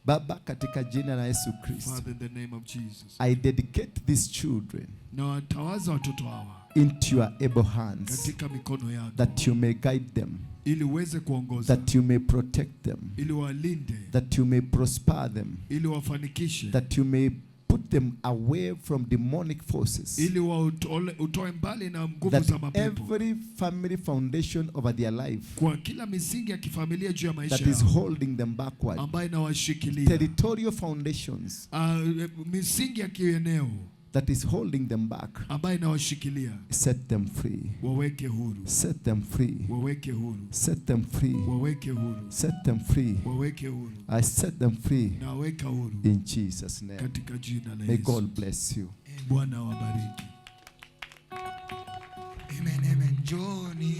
Baba, katika jina la Yesu Kristo. Father, in the name of Jesus. I dedicate these children. Na watawaza watoto hawa. Into your able hands. Katika mikono yako. That you may guide them. Ili uweze kuongoza. That you may protect them. Ili walinde. That you may prosper them. Ili wafanikishe. That you may put them away from demonic forces. Ili utoe mbali na nguvu za mapepo. Every family foundation over their life. Kwa kila misingi ya kifamilia juu ya maisha that is holding them backward. Ambayo inawashikilia. Territorial foundations. Misingi ya kieneo. That is holding them back. Ambayo inawashikilia. Set them free. Waweke huru. Set them free. Waweke huru. Set them free. Waweke huru. Set them free. Waweke huru. I set them free. Na waweka huru. In Jesus' name. Katika jina la Yesu. May God bless you. Bwana wabariki. Amen, amen. Johnny.